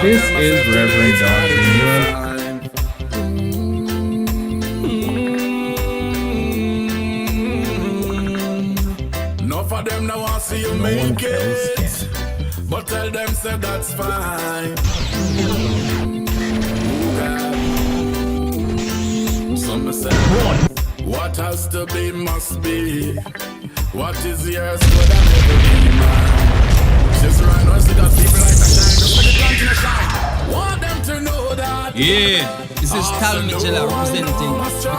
This is Reverend Don Jr. Enough of them now want to see you make it, but tell them say that's fine. Some say what has to be must be. What is yours could never be mine. Just right now, see that people like to shine. Just make it continue to shine. Want them to know that. Yeah, this is Tal Mitchell representing the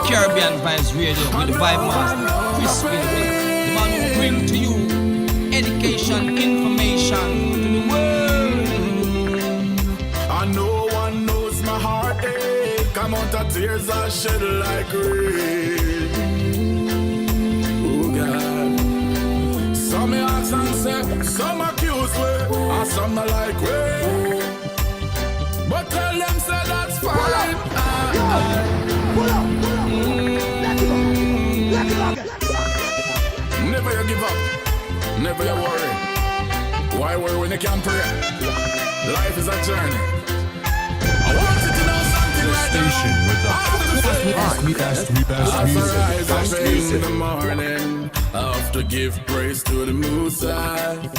Caribbean Vibes Radio with the Vibe Master, Chris Whilby, the man who bring to you education, information to the world. And no one knows my heartache. Come out of tears I shed like rain. Oh God. Some me ask and say, some accuse me, and some not like me. But tell them say that's fine. Never you give up, never you worry. Why worry when you can pray? Life is a journey. I want you to know something right Station now. with the best music. In the morning, I have to give praise to the Most High.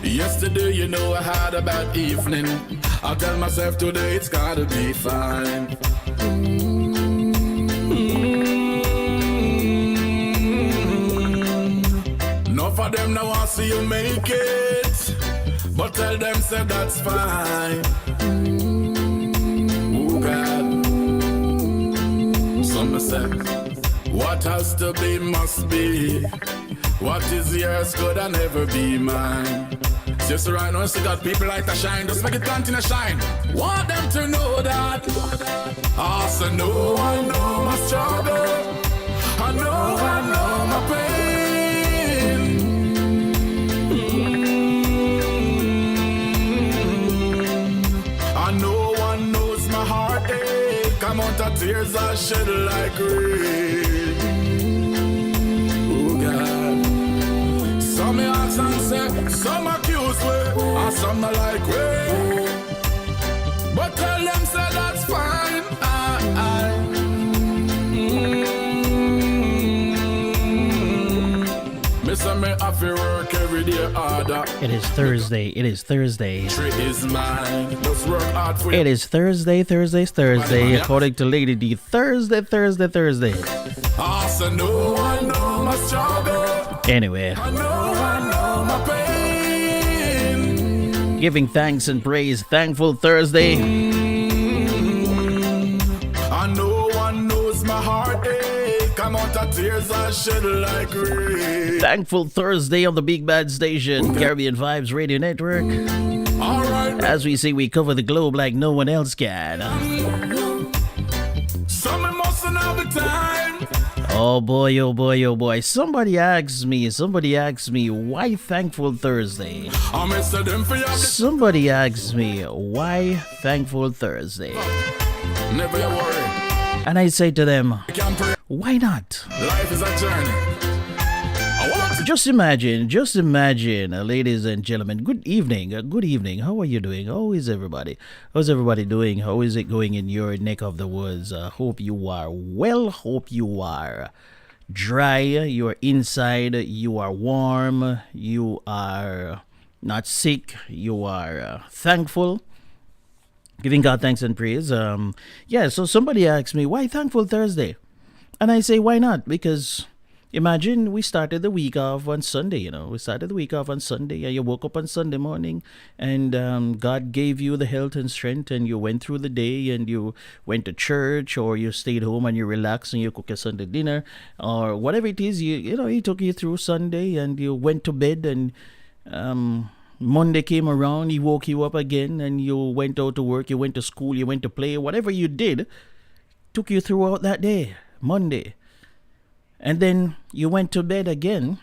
Yesterday, you know I had a bad evening. I tell myself today it's gotta be fine. Enough of them now want to see you make it, but tell them say that's fine. Oh God. Some say what has to be must be. What is yours could never be mine. Just right now, see that people like to shine. Just make it continue to shine. Want them to know that. Also, no one know my struggle. I know my pain. And no one knows my heartache. Come out of tears I shed like rain. Oh God. Some me ask and say, some accuse me, and some not like me. But tell them say that's fine. Me say me have to work every day harder. It is Thursday. It is Thursday. Is mine. Just work hard for It is Thursday. According to Lady D, Thursday. Also, no one know my struggle. Anyway, I know my pain. giving thanks and praise. Thankful Thursday. And no one knows my heartache. Come out of tears I shed like rain. Thankful Thursday on the Big Bad Station, Caribbean Vibes Radio Network. Alright. As we say, we cover the globe like no one else can. Some emotion all the time. Oh boy. Somebody asked me, why Thankful Thursday? I miss them for your Somebody asked me, why Thankful Thursday? never you worry. And I say to them, You can pray. why not? Life is a journey. I want to Just imagine, ladies and gentlemen. Good evening. How are you doing? How is everybody? How's everybody doing? How is it going in your neck of the woods? Hope you are well. Hope you are dry. You are inside. You are warm. You are not sick. You are thankful. Giving God thanks and praise. So somebody asked me, why Thankful Thursday? And I say, why not? Because imagine we started the week off on Sunday, and you woke up on Sunday morning and God gave you the health and strength and you went through the day and you went to church or you stayed home and you relaxed and you cooked a Sunday dinner or whatever it is, he took you through Sunday and you went to bed and Monday came around, he woke you up again and you went out to work, you went to school, you went to play, whatever you did, took you throughout that day, Monday. And then you went to bed again.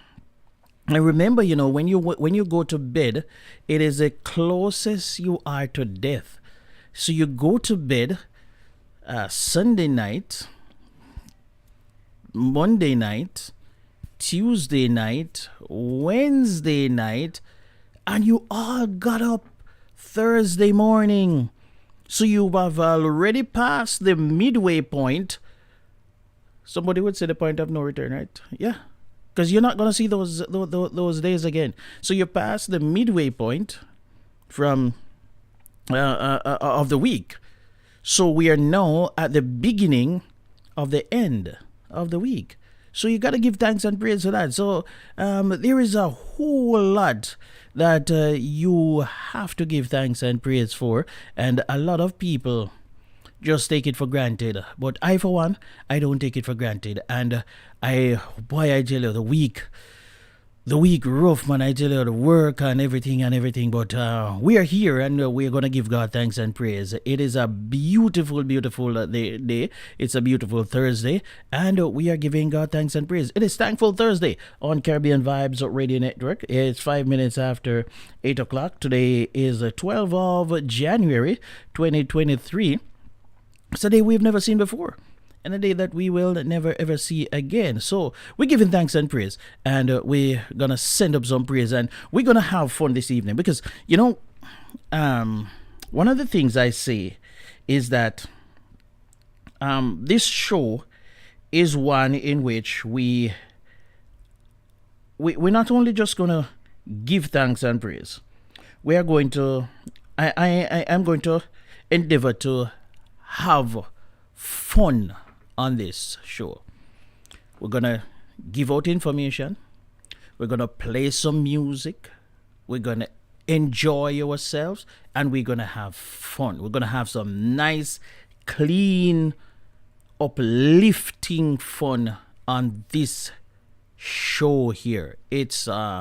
And remember, when you go to bed, it is the closest you are to death. So you go to bed Sunday night, Monday night, Tuesday night, Wednesday night, and you all got up Thursday morning. So you have already passed the midway point. Somebody would say the point of no return, right? Yeah. Because you're not going to see those days again. So you pass the midway point from of the week. So we are now at the beginning of the end of the week. So you got to give thanks and praise for that. So there is a whole lot that you have to give thanks and praise for. And a lot of people just take it for granted. But I, for one, I don't take it for granted. And I tell you, the week rough, man. I tell you, the work and everything. But we are here and we're going to give God thanks and praise. It is a beautiful, beautiful day. It's a beautiful Thursday. And we are giving God thanks and praise. It is Thankful Thursday on Caribbean Vibes Radio Network. It's 5 minutes after 8 o'clock. Today is 12 of January, 2023. It's a day we've never seen before, and a day that we will never ever see again. So we're giving thanks and praise, and we're gonna send up some praise, and we're gonna have fun this evening because one of the things I say is that this show is one in which we're not only just gonna give thanks and praise. We are going to I am going to endeavor to have fun on this show. We're gonna give out information. We're gonna play some music. We're gonna enjoy ourselves, and we're gonna have fun. We're gonna have some nice, clean, uplifting fun on this show here. It's we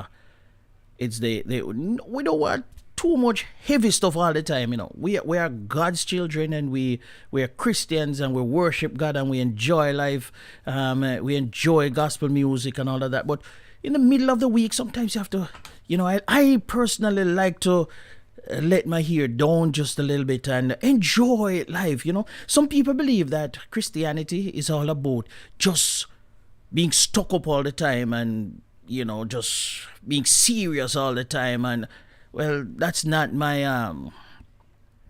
don't want too much heavy stuff all the time. We are God's children, and we are Christians, and we worship God, and we enjoy life. We enjoy gospel music and all of that. But in the middle of the week, sometimes you have to, I personally like to let my hair down just a little bit and enjoy life. Some people believe that Christianity is all about just being stuck up all the time and just being serious all the time. And well, that's not my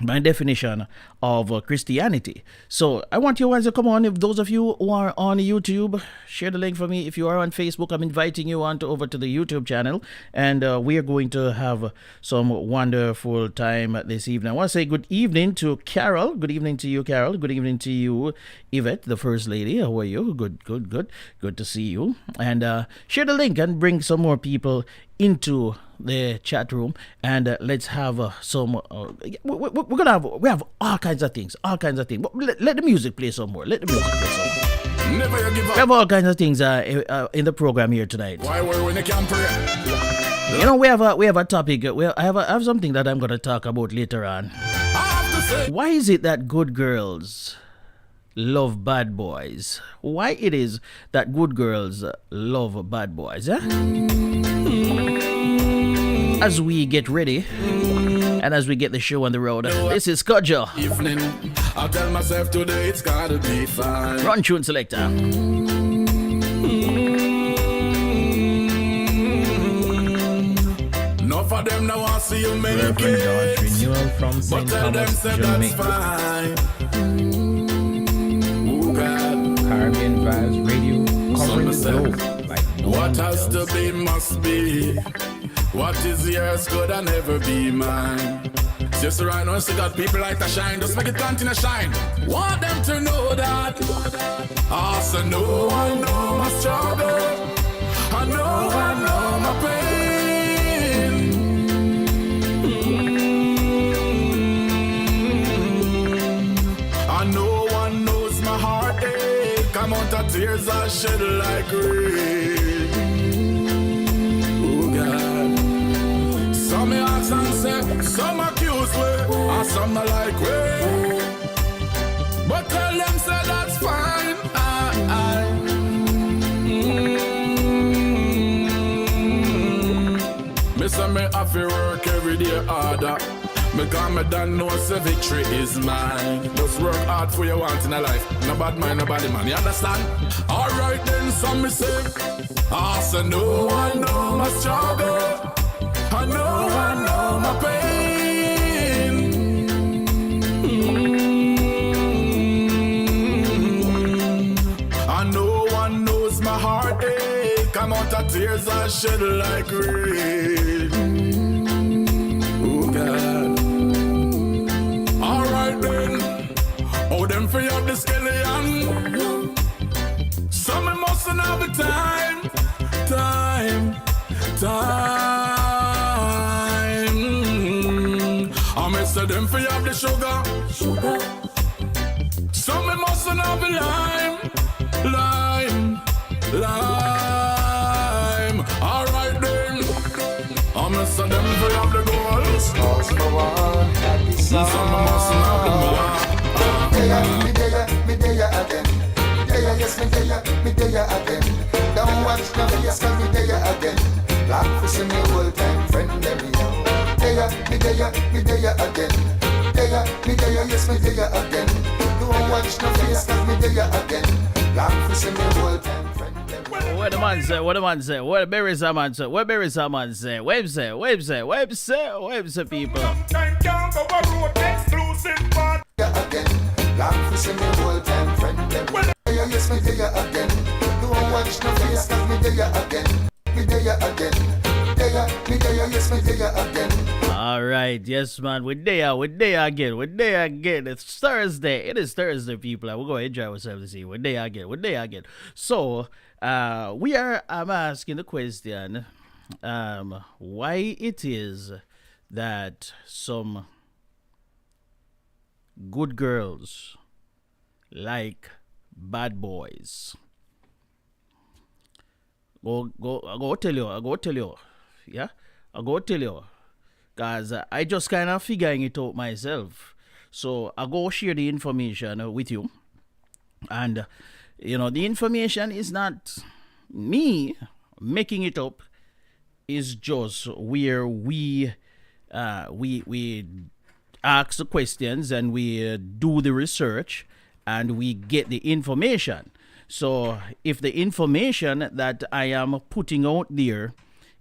my definition of Christianity. So I want you guys to come on. If those of you who are on YouTube, share the link for me. If you are on Facebook, I'm inviting you over to the YouTube channel, and we are going to have some wonderful time this evening. I want to say good evening to Carol. Good evening to you, Carol. Good evening to you, Yvette, the First Lady. How are you? Good to see you. And share the link and bring some more people into the chat room, and let's have some we have all kinds of things. Let the music play some more. Never you give up. We have all kinds of things in the program here tonight. Why were when you can't pray? We have a topic. I have something that I'm going to talk about later on. I have to say, Why is it that good girls love bad boys? Why it is that good girls love bad boys? As we get ready and as we get the show on the road, this is Kodjo. Evening, I tell myself today it's gotta be fine. Run tune selector. Enough of them now I see you make Reverend George it, Renewal from but St. tell them Thomas, say that's Jamaica. fine. Oh God. Caribbean Vibes Radio, covering the Some globe like no What one has to else. be must be. What is yours could never be mine. Just right now, see got people like to shine. Just make it continue shine. Want them to know that. Also, no one know my struggle. I know my pain. And no one knows my heartache. Amount of tears I shed like rain. Some me ask and say, some accuse me, and some not like me. But tell them say that's fine. Me say me have to work every day harder. Because me done know say victory is mine. Just work hard for your want in a life. No bad mind, nobody man, you understand? Alright then, some me say. I said no one know my struggle, I no one know my pain. And no one knows my heartache. I'm out of tears I shed like rain. Oh God. Alright then. Oh them free up the skeleton. Some mustn't have the time. I miss them free up the sugar. Some mustn't have the lime. Alright then. I miss them free up the gold. Some mustn't have the Me there again. Yes, me there again. Don't watch no face, cause me there again. Black fish in me old time friend, them young. Me there again. Me there, yes, me there again. Don't watch no face, cause me there again. Black fish in me old time friend, them young. What the man say? What the man say? What berries a man say? What berries a man say? Web say, people. Time can't go a road exclusive part. Again. Black fish in me old time friend, them yes, me there again. Don't watch no face, cause me there again. Me there again. Me there, yes, me there again. All right, yes, man. We're there again. It's Thursday. It is Thursday, people. We're going to enjoy ourselves this evening. We're there again. So, I'm asking the question, why it is that some good girls like bad boys. I go tell you. Yeah? I go tell you. Because I just kind of figuring it out myself. So I go share the information with you. And, the information is not me making it up. It's just where we ask the questions and we do the research and we get the information. So if the information that I am putting out there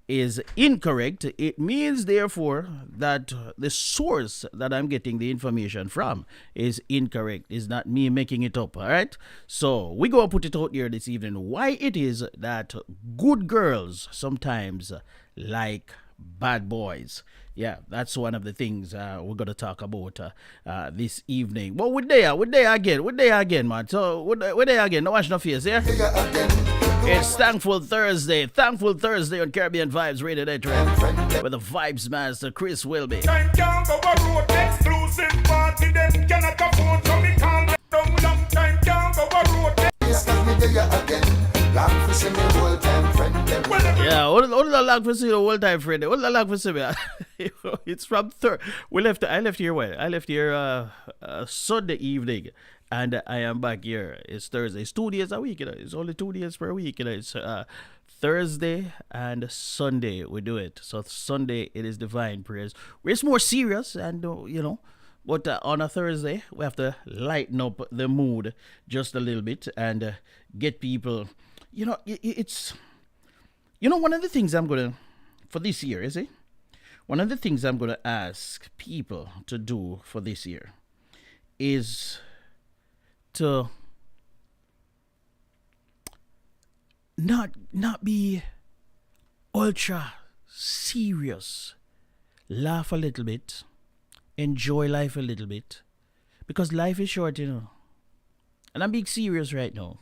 is incorrect, it means therefore that the source that I'm getting the information from is incorrect. It's not me making it up, all right? So we go put it out there this evening. Why it is that good girls sometimes like bad boys. Yeah, that's one of the things we're going to talk about this evening. But we're there again, man. So we're there again. No watch no face, yeah? It's Thankful Thursday on Caribbean Vibes Radio Network with the Vibes Master, Chris Whilby. Time can't go a road exclusive party, them cannot afford to me calm down. Long time can't go a road. Yes, cause me there again. Black fish in me old time friend. Yeah, what did I like for see the old time friend? What did I like for see? It's from I left here when? I left here Sunday evening. And I am back here. It's Thursday. It's 2 days a week. It's only 2 days per week. It's Thursday and Sunday we do it. So Sunday it is Divine Prayers. It's more serious and but on a Thursday we have to lighten up the mood just a little bit and get people. It's one of the things I'm gonna for this year, is it? One of the things I'm gonna ask people to do for this year is to not be ultra serious. Laugh a little bit. Enjoy life a little bit. Because life is short, And I'm being serious right now.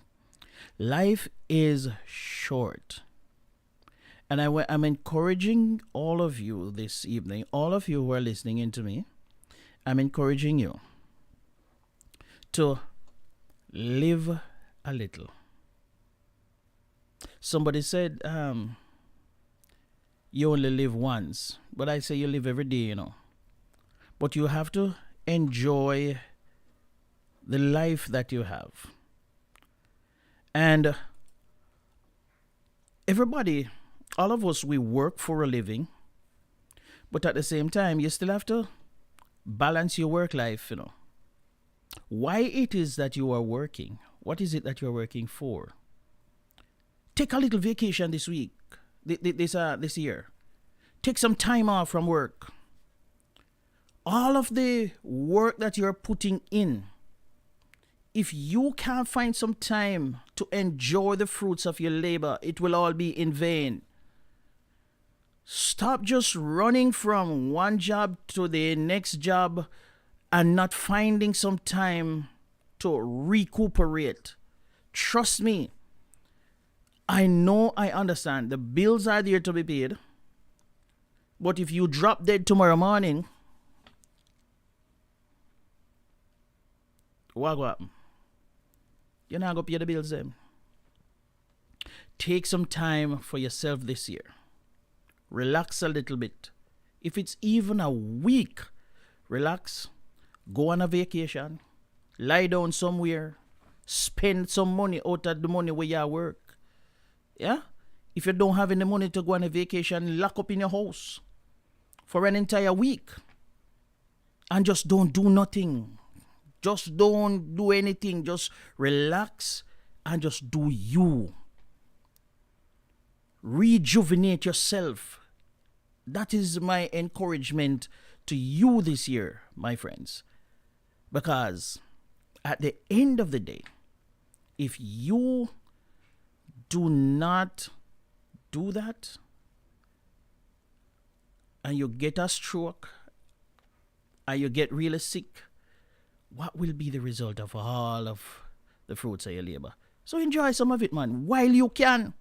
Life is short. And I'm encouraging all of you this evening, all of you who are listening in to me, I'm encouraging you to live a little. Somebody said, you only live once. But I say you live every day, But you have to enjoy the life that you have. And everybody, all of us, we work for a living. But at the same time, you still have to balance your work life, Why it is that you are working? What is it that you're working for? Take a little vacation this week, this year. Take some time off from work. All of the work that you're putting in, if you can't find some time to enjoy the fruits of your labor, it will all be in vain. Stop just running from one job to the next job and not finding some time to recuperate. Trust me. I know, I understand. The bills are there to be paid. But if you drop dead tomorrow morning, what will happen? You're not going to pay the bills then. Take some time for yourself this year. Relax a little bit. If it's even a week, relax. Go on a vacation. Lie down somewhere. Spend some money out of the money where you work. Yeah? If you don't have any money to go on a vacation, lock up in your house for an entire week. And just don't do nothing. Just don't do anything. Just relax and just do you. Rejuvenate yourself. That is my encouragement to you this year, my friends. Because at the end of the day, if you do not do that and you get a stroke and you get really sick, what will be the result of all of the fruits of your labor? So enjoy some of it, man, while you can.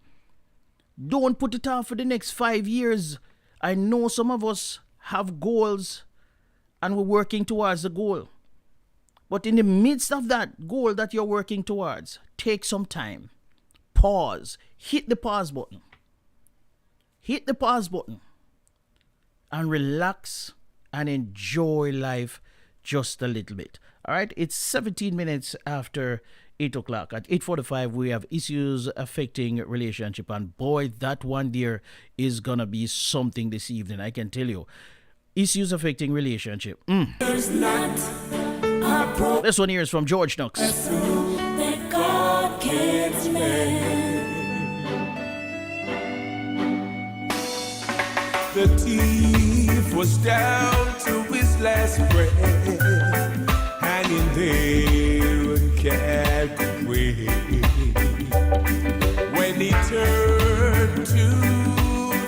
Don't put it off for the next 5 years. I know some of us have goals and we're working towards the goal. But in the midst of that goal that you're working towards, take some time. Pause. Hit the pause button. Hit the pause button. And relax and enjoy life just a little bit. All right? It's 17 minutes after 8 o'clock. At 8:45, we have issues affecting relationship. And boy, that one there is going to be something this evening. I can tell you. Issues affecting relationship. This one here is from George Knox. That God can't The thief was down to his last breath, hanging there in Calvary. When he turned to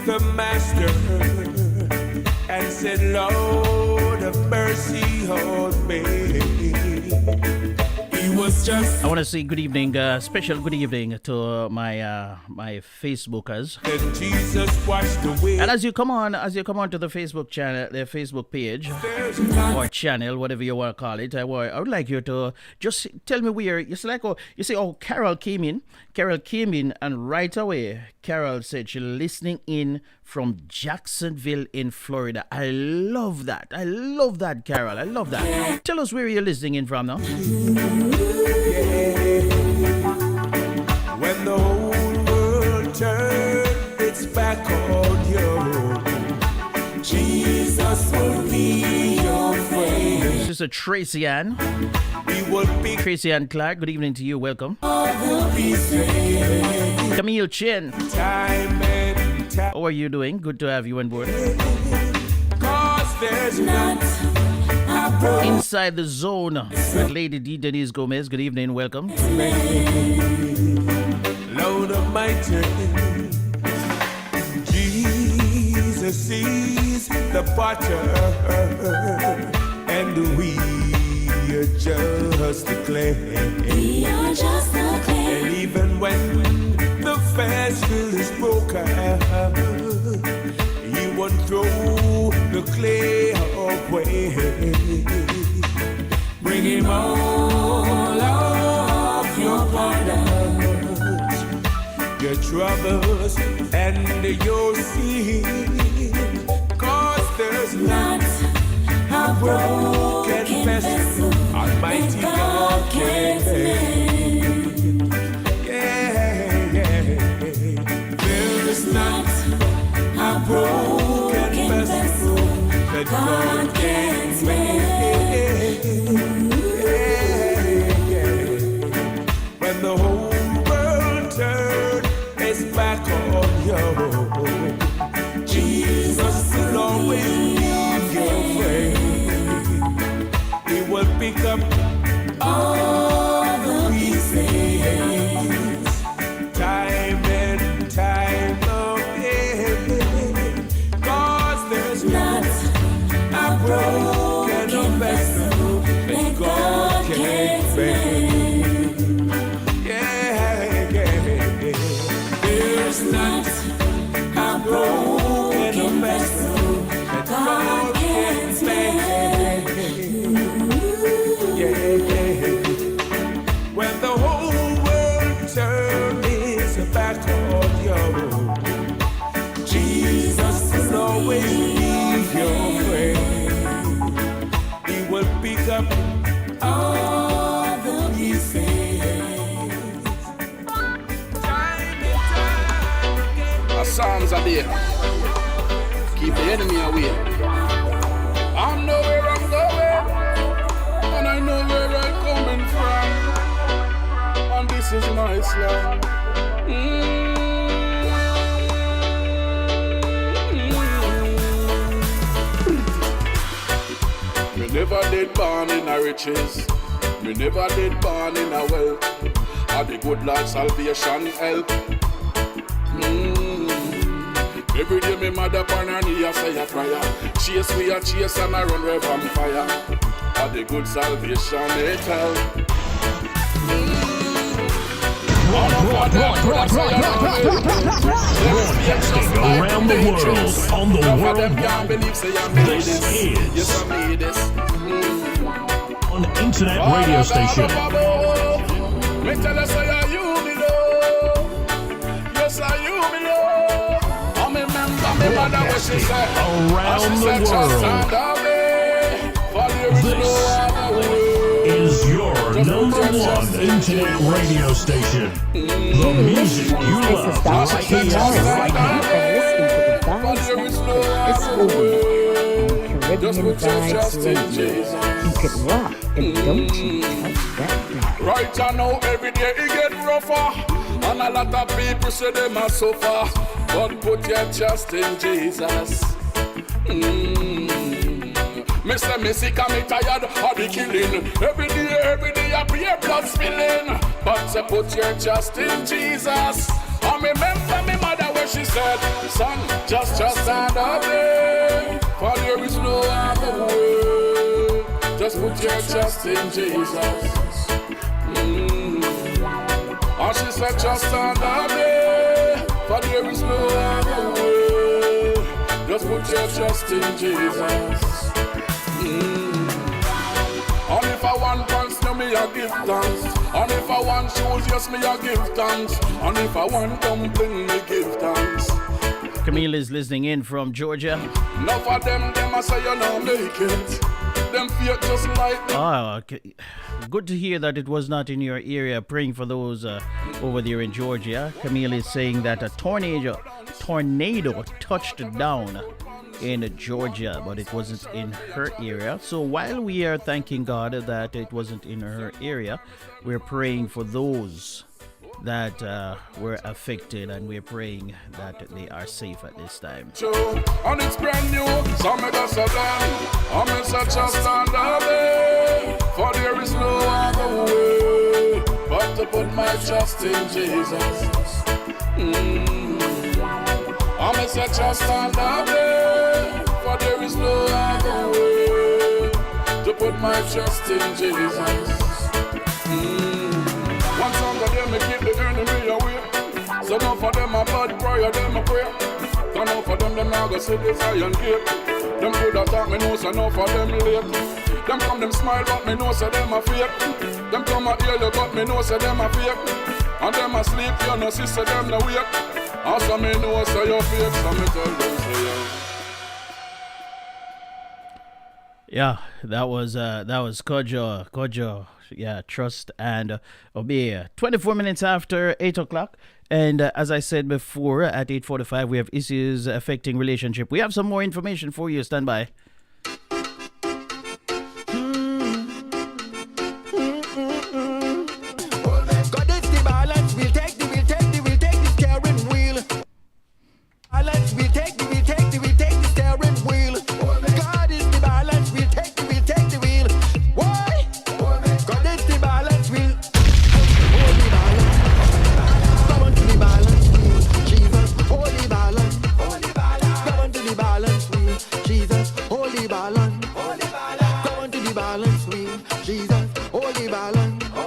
the master and said, Lord of mercy on me, he was just I want to say good evening, special good evening to my my Facebookers. that Jesus washed away. And as you come on to the Facebook channel, the Facebook page or channel, whatever you want to call it, I would like you to just tell me where. It's like, you say, Carol came in, and right away, Carol said she's listening in from Jacksonville in Florida. I love that, Carol. I love that. Tell us where you're listening in from now. When the whole world turned its back on you, Jesus will be your friend. Sister Tracy Ann. He will be Tracy Ann Clark, good evening to you. Welcome. will be saved. Camille Chin, Time and time, how are you doing? Good to have you on board. 'cause there's not a broken Inside the Zone with Lady D. Denise Gomez. Good evening, welcome. Lord Almighty. Jesus sees the potter, and we are just the clay. We are just the clay. And even when the vessel is broken, he won't throw the clay away. Bring him all of your burdens, your troubles, and your sin. 'Cause there's Not a broken vessel Almighty that God God can't mend. There is not A broken vessel that God can't mend. When the whole world turned its pick up all the pieces. time and time again. 'Cause there's Not a broken vessel that God can't mend. yeah. There's not a broken vessel that God can't mend. When the whole world turns its back on you, Jesus will always be your friend. He will pick up All the pieces. time and time again. The Psalms are there. Keep the enemy away. I know where I'm going, and I know where I'm coming from. And this is my song. Me never did born in a riches. Me never did born in a wealth. Are the good Lord salvation help? Every day me mother upon her knee I say a prayer. Chase we a chase and I run where vampire. Are the good salvation it help? Broadcasting around the world on the world This is an internet radio station. Me tell you say you me love. Yes, you me love. I remember me mother what she said. Around the Just world. stand away, for there is no other way. Is your number one internet radio station. The music you love. This is Dr. Kim Morris, and you are listening to the Vibes Network. It's Whilby on Caribbean Vibes Radio. You can rock, and don't you touch that dial. Right now, every day it get rougher, and a lot of people say they must suffer. But put your trust in Jesus. Me say me sick and me tired of the killing. Every day I pray blood spilling. But say put your trust in Jesus. I remember me mother when she said, son, just stand away, for there is no other way. Just put your trust in Jesus. And she said, just stand away, for there is no other way. Just put your trust in Jesus. And if I want pants, no me I give thanks. And if I want shoes, yes me I give thanks. And if I want dumpling, me give thanks. Camille is listening in from Georgia. Enough of them I say you know make it. Them fake just like Okay. Good to hear that it was not in your area. Praying for those over there in Georgia. Camille is saying that a tornado touched down in Georgia, but it wasn't in her area. So while we are thanking God that it wasn't in her area, we're praying for those that were affected, and we're praying that they are safe at this time. true. And it's brand new. So me just a done. I'm in such a stand away. For there is no other way but to put my trust in Jesus. I'm in such a stand away. For there is no other way to put my trust in Jesus. One song of them, me keep the enemy away. So none for them a bad prayer, them a prayer. So none for them not go see the Zion gate. Them could attack me, know so none for them late. Them come, them smile, but me know so them a fake. Them come a hear you, but me know so them a fake. And them a sleep, you know, see so them no wake. And so me know so you fake, so me tell them so you. Yeah, that was Kojo. Yeah, trust and obey. 24 minutes after 8 o'clock. And as I said before, at 8:45, we have issues affecting relationship. We have some more information for you. Stand by. God is the balance, we'll take the steering wheel. Balance, we'll take the steering wheel. God is the balance, we'll take the wheel. Why? Jesus, hold the balance. Come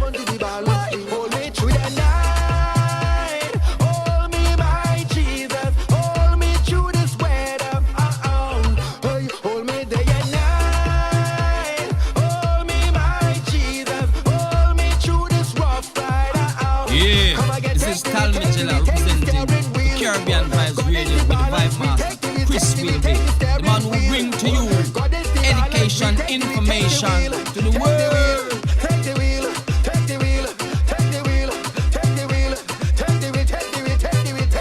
on to the balance. Hold me through the night. Hold me, my Jesus. Hold me through this weather. Hey, hold me day and night. Hold me, my Jesus. Hold me through this rough ride. Yeah, this is Tal Mitchell representing Caribbean Vibes Radio with the Vibe Master, Chris Whilby, the man who bring to you education, information to the world. Take the wheel, take the wheel, take the wheel, take the wheel, take the wheel, take the wheel, take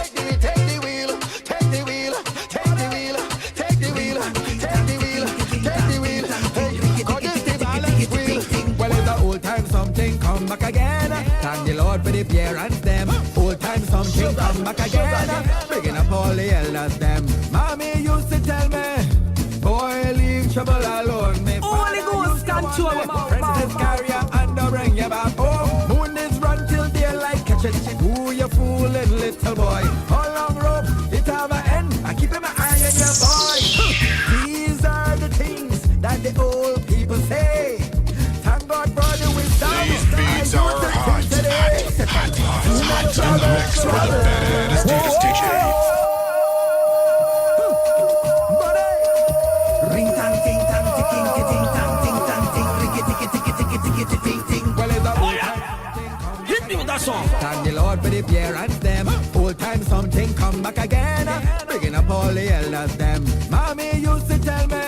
the wheel, take the wheel, take the wheel, take the wheel, take the wheel, take the wheel, take the wheel, take the wheel. Hey, God is the balance wheel. Well, it's a old time something come back again. Thank the Lord for the parents them. Old time something come back again. Bringing up all the elders them. Mommy used to tell me, boy, leave trouble alone. Me Holy Ghost control my mouth. Princess carrier and the bring you back home. Moon is run till daylight catch it. Who you fooling, little boy? How long rope? It have an end. I keep my eye on your boy. These are the things that the old people say. Thank God for the wisdom. These beats are hot. In the mix with the baddest DJ. Ring tang ting tang ticking ticking tang ting tang ting ticky ticky ticky ticky ticky ting ting. Well, it's a old time. Hit me with that song. Thank the Lord for the parents them. Old time something come back again. Bringing up all the elders them. Mommy used to tell me,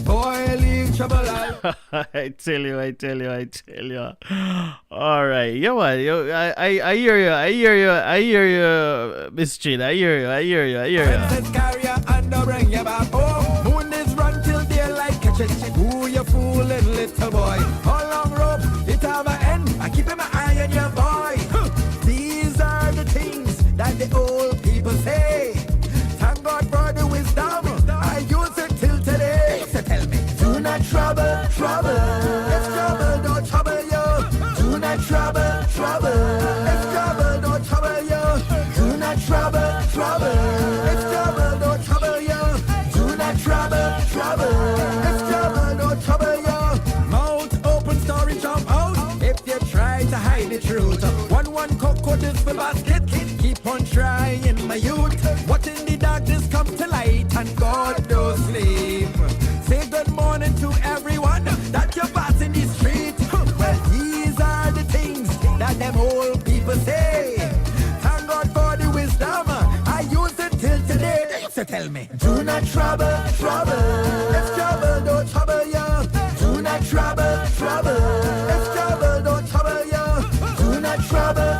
boy, leave trouble out. I tell you. All right, yo, I hear you, Miss Chin. I hear you. Princess carrier and the bring you back home. Moon is run till daylight catch it. Who you fooling, little boy? How long rope? It have an end. I keep my eye on your boy. These are the things that the old people say. Thank God for the wisdom. I use it till today. So tell me, do not trouble. If trouble don't trouble you, do not trouble. If trouble don't trouble you, do not trouble. If trouble don't trouble you, do not trouble. If trouble don't trouble you, mouth open, story jump out. If you try to hide the truth, one cocoa this for basket. Keep on trying, my youth. What in the darkness come to light, and God don't sleep. Say good morning to everyone that you pass in the street. Well, these are the things that them old people say. Thank God for the wisdom. I use it till today. So tell me, do not trouble. If trouble don't trouble you, do not trouble. If trouble don't trouble you, do not trouble.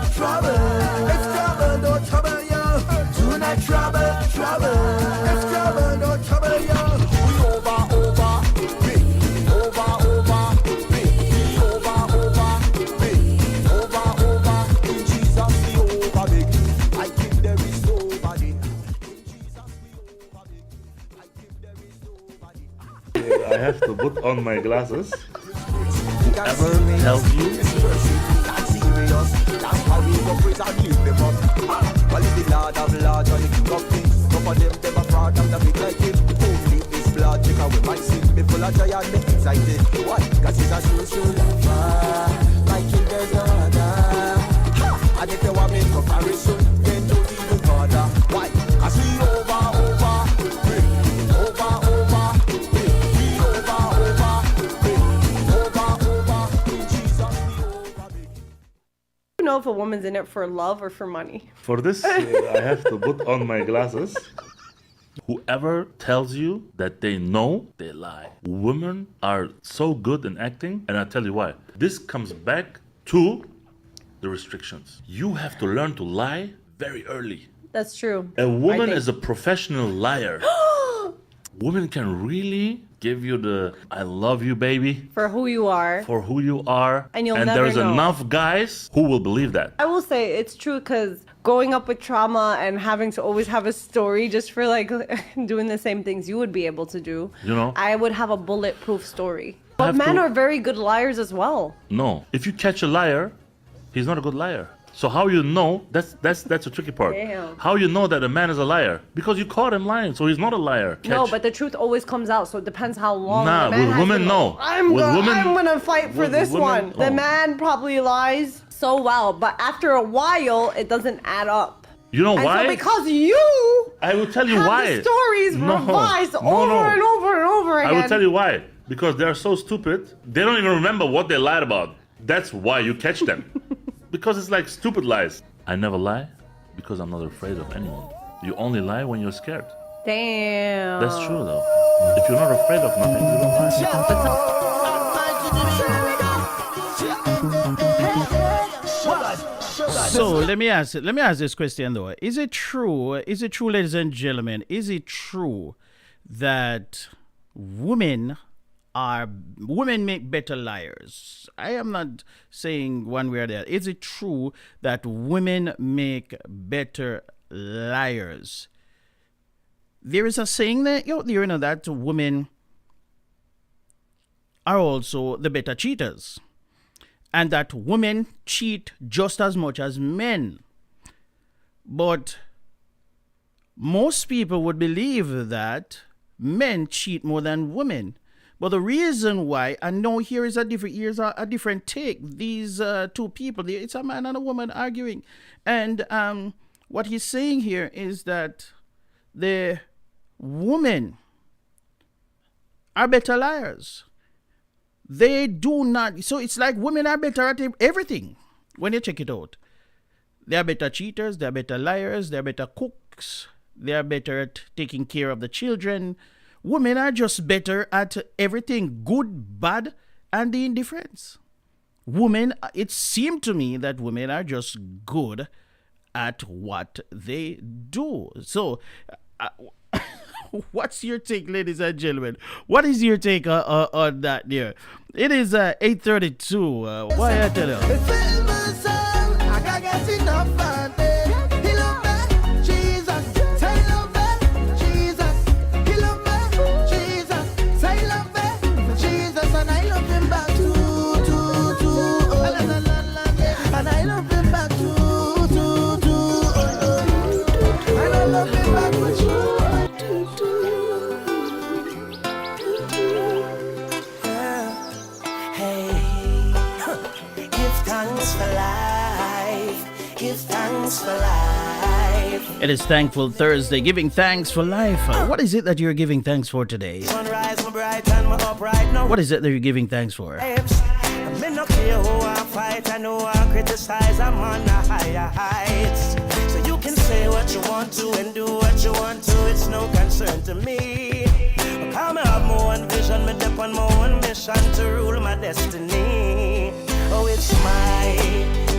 If trouble don't trouble you, do not trouble. If trouble don't trouble you, we over. I have to put on my glasses. Whoever tells you that's how we go praise and live them up. Well, it's the Lord of Lords and the King of Kings. Some of them are proud and the big like him. Only this blood take away my sin. Be full of joy and be excited. Why? Cause he's a true lover. My king there's no other. And if you want me in comparison, then don't even bother. Why? Cause we over. Know if a woman's in it for love or for money. for this, I have to put on my glasses. Whoever tells you that they know, they lie. Women are so good in acting, and I tell you why. This comes back to the restrictions. You have to learn to lie very early. That's true. A woman is a professional liar. Women can really give you the I love you, baby. For who you are. For who you are. And you'll never there's know. enough guys who will believe that. I will say it's true because growing up with trauma and having to always have a story just for like doing the same things you would be able to do. You know? I would have a bulletproof story. But Have men to- are very good liars as well. No. If you catch a liar, he's not a good liar. So how you know, that's a tricky part. Damn. How you know that a man is a liar? Because you caught him lying, so he's not a liar. No, Catch. but the truth always comes out, so it depends how long Nah, the man with has women, been- no. I'm With gonna, women- I'm gonna fight for with this women, one. The oh. man probably lies so well, but after a while, it doesn't add up. You know And why? so because you I will tell you have why. the stories revised over and over and over again. I will tell you why. Because they're so stupid, they don't even remember what they lied about. That's why you catch them. Because it's like stupid lies. I never lie because I'm not afraid of anyone. You only lie when you're scared. Damn. That's true though. If you're not afraid of nothing, you don't lie. So let me ask this question though. Is it true, ladies and gentlemen, is it true that women make better liars? I am not saying one way or the other. Is it true that women make better liars? There is a saying that that women are also the better cheaters, and that women cheat just as much as men. But most people would believe that men cheat more than women. But the reason why, and now here's a different take. These two people, it's a man and a woman arguing, and what he's saying here is that the women are better liars. They do not. So it's like women are better at everything when you check it out. They are better cheaters, they are better liars, they are better cooks, they are better at taking care of the children. Women are just better at everything, good, bad, and the indifference. Women, it seemed to me that women are just good at what they do. So, what's your take, ladies and gentlemen? What is your take on that there? It is 8:32. Why I tell you? I can't get enough of it. He love me, Jesus. Say love me, Jesus. He love me, Jesus. Say love me, Jesus. And I love him back too. Oh, la, la, la, la, yeah. And I love him back too. And I love him back with you. It is Thankful Thursday, giving thanks for life. What is it that you're giving thanks for today? What is it that you're giving thanks for? Me no care who I fight, I know I criticize, I'm on the higher heights. So you can say what you want to and do what you want to, it's no concern to me. Because me have my own vision, me dip on my own mission to rule my destiny. Oh, it's my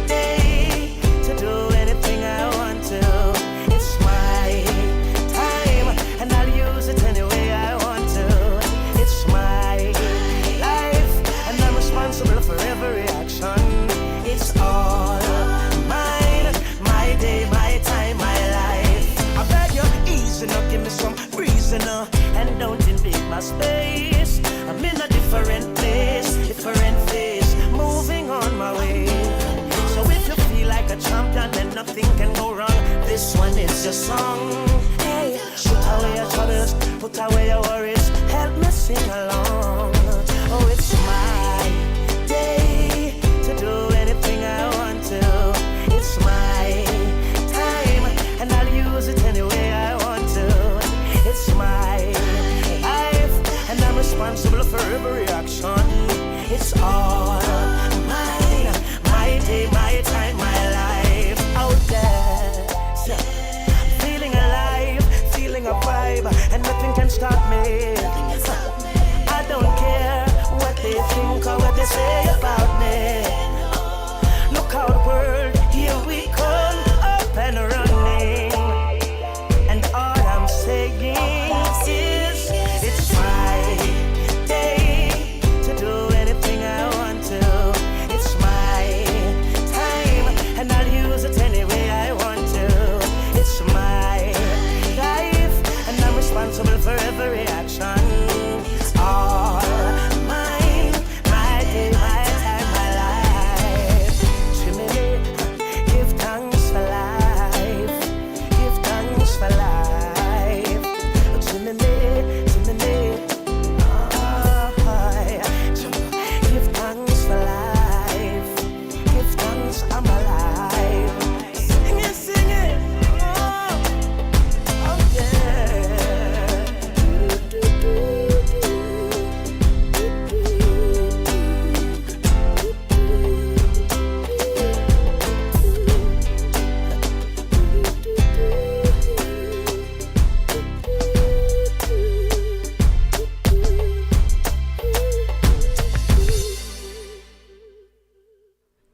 day to do anything I want to. It's my time, and I'll use it any way I want to. It's my life, and I'm responsible for every action. It's all mine, my day, my time, my life. I beg you, easy now, give me some reason now, and don't invade my space. I'm in a different place, different phase, moving on my way. So if you feel like a champion, then nothing can go wrong. This one is your song. Hey, put away your troubles, put away your worries, help me sing along. Oh, it's my day to do anything I want to. It's my time, and I'll use it any way I want to. It's my life, and I'm responsible for every action. It's all mine, my day, my time, my life. Out there, so, I'm feeling alive, feeling a vibe, and nothing can stop me. I don't care what they think or what they say about me. Look out, world, here we come, up and running. And all I'm saying is, it's my day to do anything I want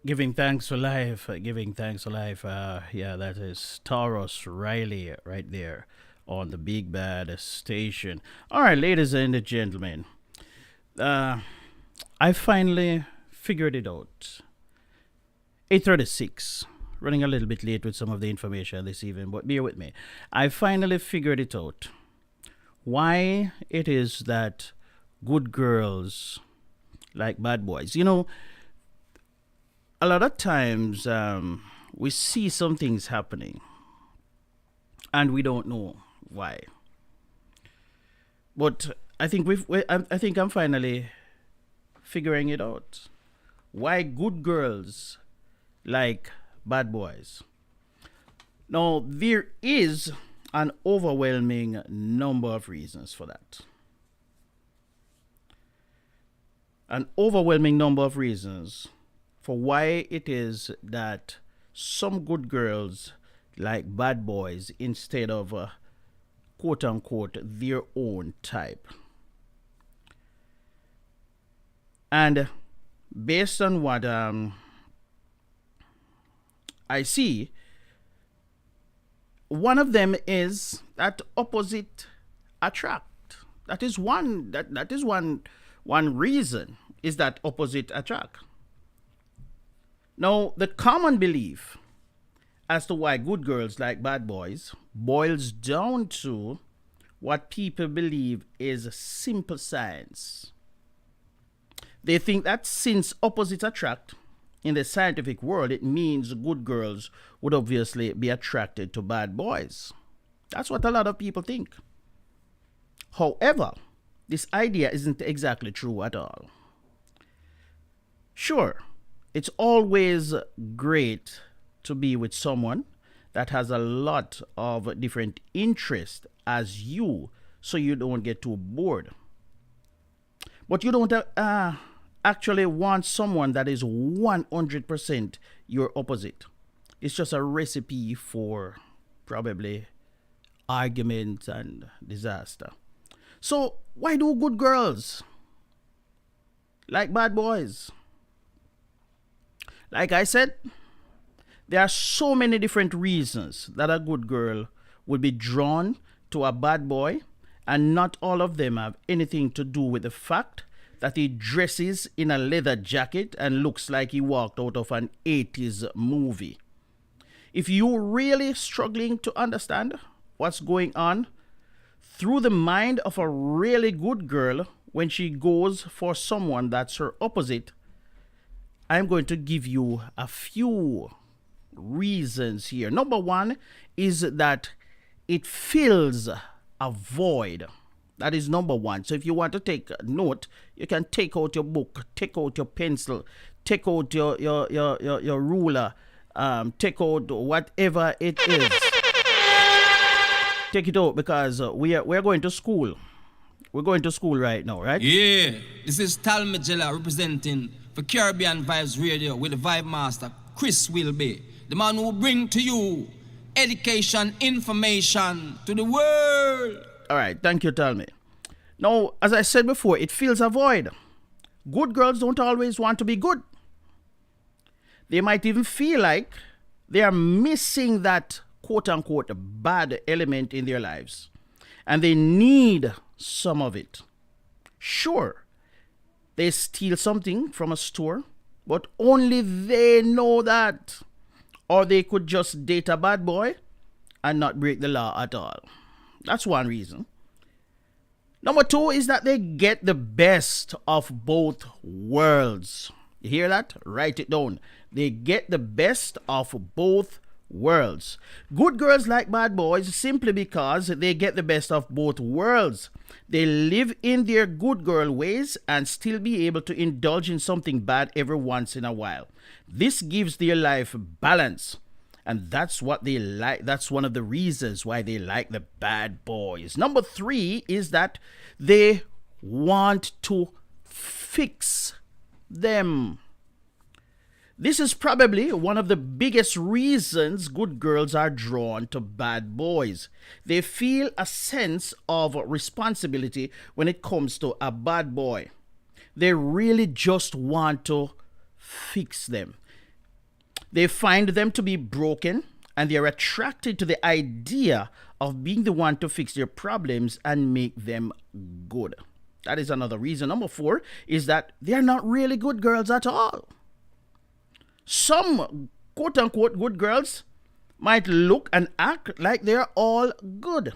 Giving thanks for life, giving thanks for life. Yeah, that is Taurus Riley right there on the Big Bad Station. All right, ladies and gentlemen, I finally figured it out. 8:36, running a little bit late with some of the information this evening, but bear with me. I finally figured it out. Why it is that good girls like bad boys. You know, a lot of times we see some things happening and we don't know why. But I think I think I'm finally figuring it out. Why good girls like bad boys. Now, there is an overwhelming number of reasons for that. An overwhelming number of reasons for why it is that some good girls like bad boys instead of quote unquote their own type. And based on what I see, one of them is that opposite attract. That is one reason is that opposite attract. Now, the common belief as to why good girls like bad boys boils down to what people believe is simple science. They think that since opposites attract in the scientific world, it means good girls would obviously be attracted to bad boys. That's what a lot of people think. However, this idea isn't exactly true at all. Sure, it's always great to be with someone that has a lot of different interests as you, so you don't get too bored. But you don't actually want someone that is 100% your opposite. It's just a recipe for probably argument and disaster. So why do good girls like bad boys? Like I said, there are so many different reasons that a good girl would be drawn to a bad boy, and not all of them have anything to do with the fact that he dresses in a leather jacket and looks like he walked out of an 80s movie. If you're really struggling to understand what's going on through the mind of a really good girl when she goes for someone that's her opposite, I'm going to give you a few reasons here. Number one is that it fills a void. That is number one. So if you want to take a note, you can take out your book, take out your pencil, take out your ruler, take out whatever it is. Take it out, because we're going to school. We're going to school right now, right? Yeah, this is Tal Magella representing for Caribbean Vibes Radio with the Vibe Master, Chris Whilby, the man who will bring to you education, information to the world. All right, thank you, tell me. Now, as I said before, it fills a void. Good girls don't always want to be good. They might even feel like they are missing that quote-unquote bad element in their lives, and they need some of it. Sure, they steal something from a store, but only they know that. Or they could just date a bad boy and not break the law at all. That's one reason. Number two is that they get the best of both worlds. You hear that? Write it down. They get the best of both worlds. Good girls like bad boys simply because they get the best of both worlds. They live in their good girl ways and still be able to indulge in something bad every once in a while. This gives their life balance. And that's what they like. That's one of the reasons why they like the bad boys. Number three is that they want to fix them. This is probably one of the biggest reasons good girls are drawn to bad boys. They feel a sense of responsibility when it comes to a bad boy. They really just want to fix them. They find them to be broken, and they are attracted to the idea of being the one to fix their problems and make them good. That is another reason. Number 4 is that they are not really good girls at all. Some quote-unquote good girls might look and act like they're all good.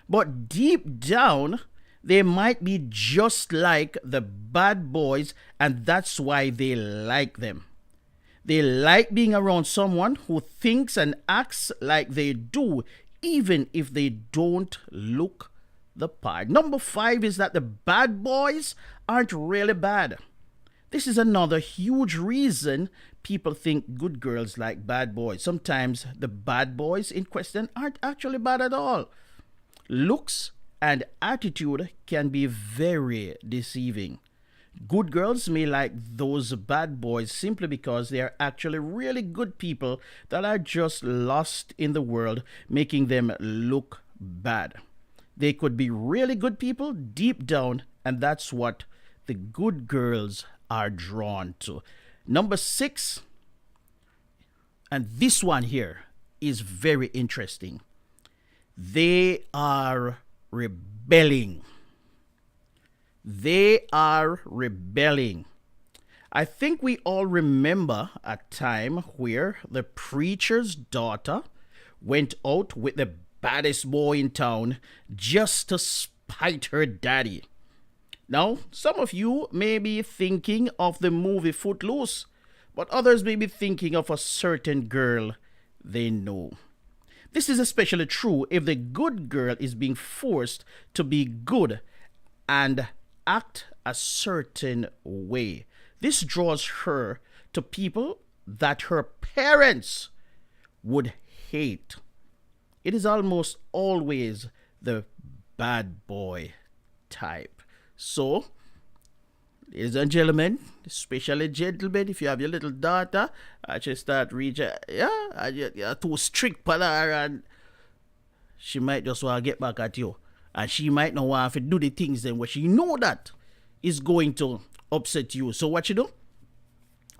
But deep down, they might be just like the bad boys, and that's why they like them. They like being around someone who thinks and acts like they do, even if they don't look the part. Number 5 is that the bad boys aren't really bad. This is another huge reason people think good girls like bad boys. Sometimes the bad boys in question aren't actually bad at all. Looks and attitude can be very deceiving. Good girls may like those bad boys simply because they are actually really good people that are just lost in the world, making them look bad. They could be really good people deep down, and that's what the good girls are drawn to. Number 6, and this one here is very interesting. They are rebelling. They are rebelling. I think we all remember a time where the preacher's daughter went out with the baddest boy in town just to spite her daddy. Now, some of you may be thinking of the movie Footloose, but others may be thinking of a certain girl they know. This is especially true if the good girl is being forced to be good and act a certain way. This draws her to people that her parents would hate. It is almost always the bad boy type. So, ladies and gentlemen, especially gentlemen, if you have your little daughter, I just start reaching, you're too strict for her, and she might just want to get back at you. And she might not want to do the things then what she know that is going to upset you. So what she do?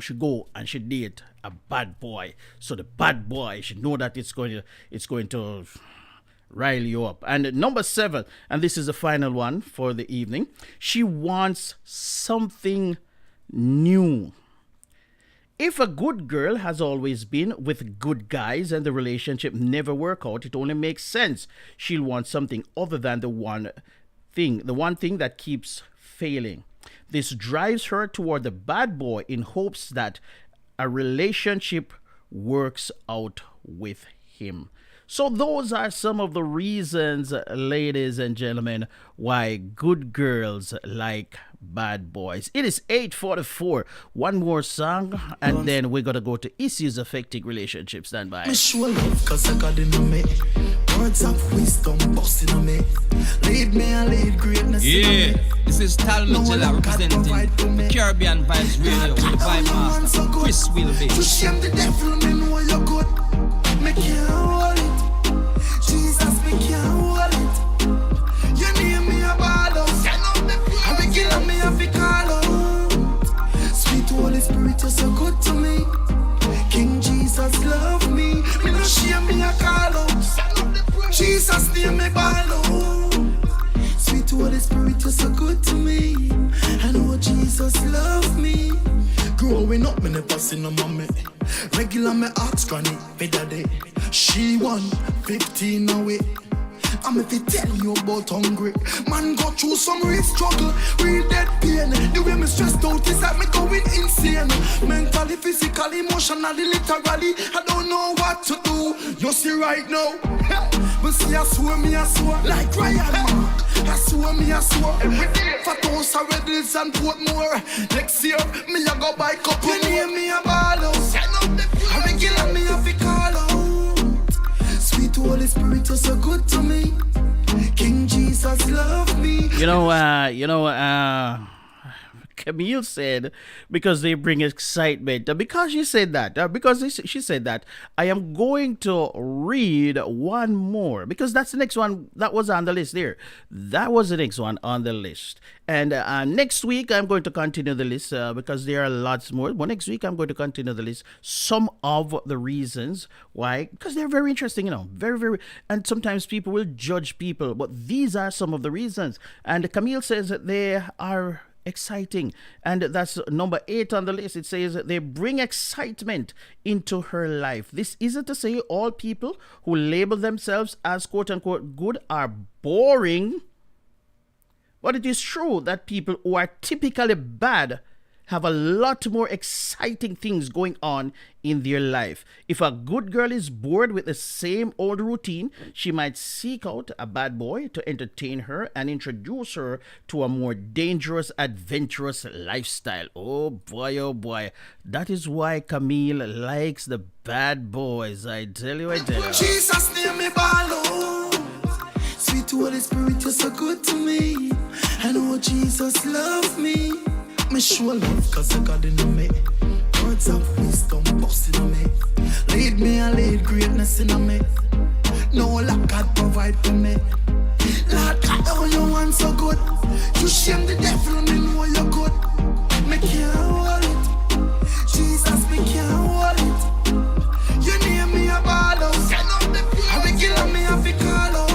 She go and she date a bad boy. So the bad boy, she know that it's going to rile you up. And number 7, and this is the final one for the evening, she wants something new. If a good girl has always been with good guys and the relationship never work out, it only makes sense. She'll want something other than the one thing that keeps failing. This drives her toward the bad boy in hopes that a relationship works out with him. So those are some of the reasons, ladies and gentlemen, why good girls like bad boys. It is 8:44. One more song, and then we're going to go to issues affecting relationships. Stand by. Me show love cause I got it in me. Words of wisdom busting on me. Lead me and lead greatness in me. This is Tal Mitchell representing the Caribbean Vibes Radio with the Vibe Master, Chris Whilby. To shame the devil, me know you're good. Me can't hold it. Jesus, me can't hold it. You name me a baller. I regular me a fi call out. Sweet Holy Spirit, you're so good to me. King Jesus love me. Me no shame me a call out. Jesus name me ball out. Sweet Holy Spirit, you're so good to me. I know Jesus love me. Growing up, me never seen no mommy. Regular me ask granny, me daddy. She won 15 away. I'm if it tell you about hungry. Man go through some real struggle, real dead pain. The way me stressed out is that me going insane. Mentally, physically, emotionally, literally. I don't know what to do. You see right now. But see I swear me I swear. Like Ryan man, I swear me I swear. Every day for those are Redlands and Portmore. Next year, me I go buy couple. You name me a baller. I regular me a fi call out. Sweet Holy Spirit, you're so good to me. King Jesus love me. Camille said, because they bring excitement. Because she said that, she said that, I am going to read one more, because that's the next one that was on the list there. That was the next one on the list. And next week, I'm going to continue the list because there are lots more. But next week, I'm going to continue the list. Some of the reasons why, because they're very interesting, very, very. And sometimes people will judge people, but these are some of the reasons. And Camille says that they are exciting. And that's number 8 on the list. It says they bring excitement into her life. This isn't to say all people who label themselves as quote unquote good are boring. But it is true that people who are typically bad have a lot more exciting things going on in their life. If a good girl is bored with the same old routine, she might seek out a bad boy to entertain her and introduce her to a more dangerous, adventurous lifestyle. Oh boy. That is why Camille likes the bad boys. I tell you. Jesus, name me Baloo. Sweet Holy Spirit, you're so good to me. I know Jesus loves me. Me show love cause I got in me. Words of wisdom busting on me. Lead me and lead greatness in me. No lack God provide for me. Lord God, oh you want so good. You shame the devil, me know you're good. Me can't hold it. Jesus, me can't hold it. You name me a baller. I regular me a fi call out.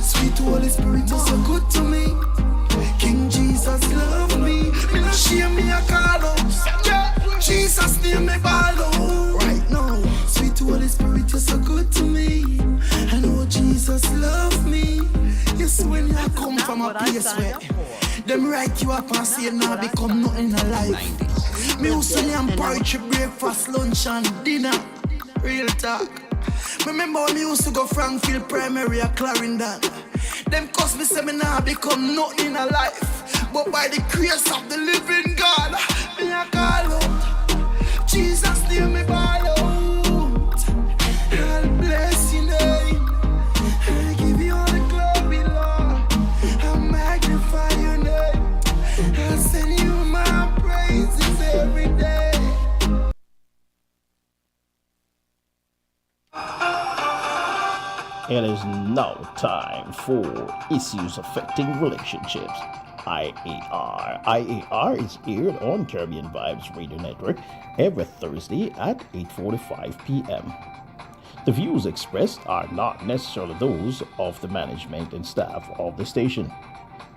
Sweet Holy Spirit, you're so good to me. King Jesus love me. Me no shame me a call out. Jesus name me ball out. Right now, sweet Holy Spirit, you're so good to me. I know Jesus love me. Yes, when you come from a place where them write you up and say now become nothing in life. Me used to and porridge, breakfast, lunch and dinner. Real talk. Remember when me used to go Frankfield Primary at Clarendon. Them cause me say me now become nothing in a life. But by the grace of the living God, me a call out. Jesus name me ball out. God bless your name. I give you all the glory, Lord. I magnify your name. I send you my praises every day. It is now time for Issues Affecting Relationships. IAR. IAR is aired on Caribbean Vibes Radio Network every Thursday at 8:45 p.m. The views expressed are not necessarily those of the management and staff of the station.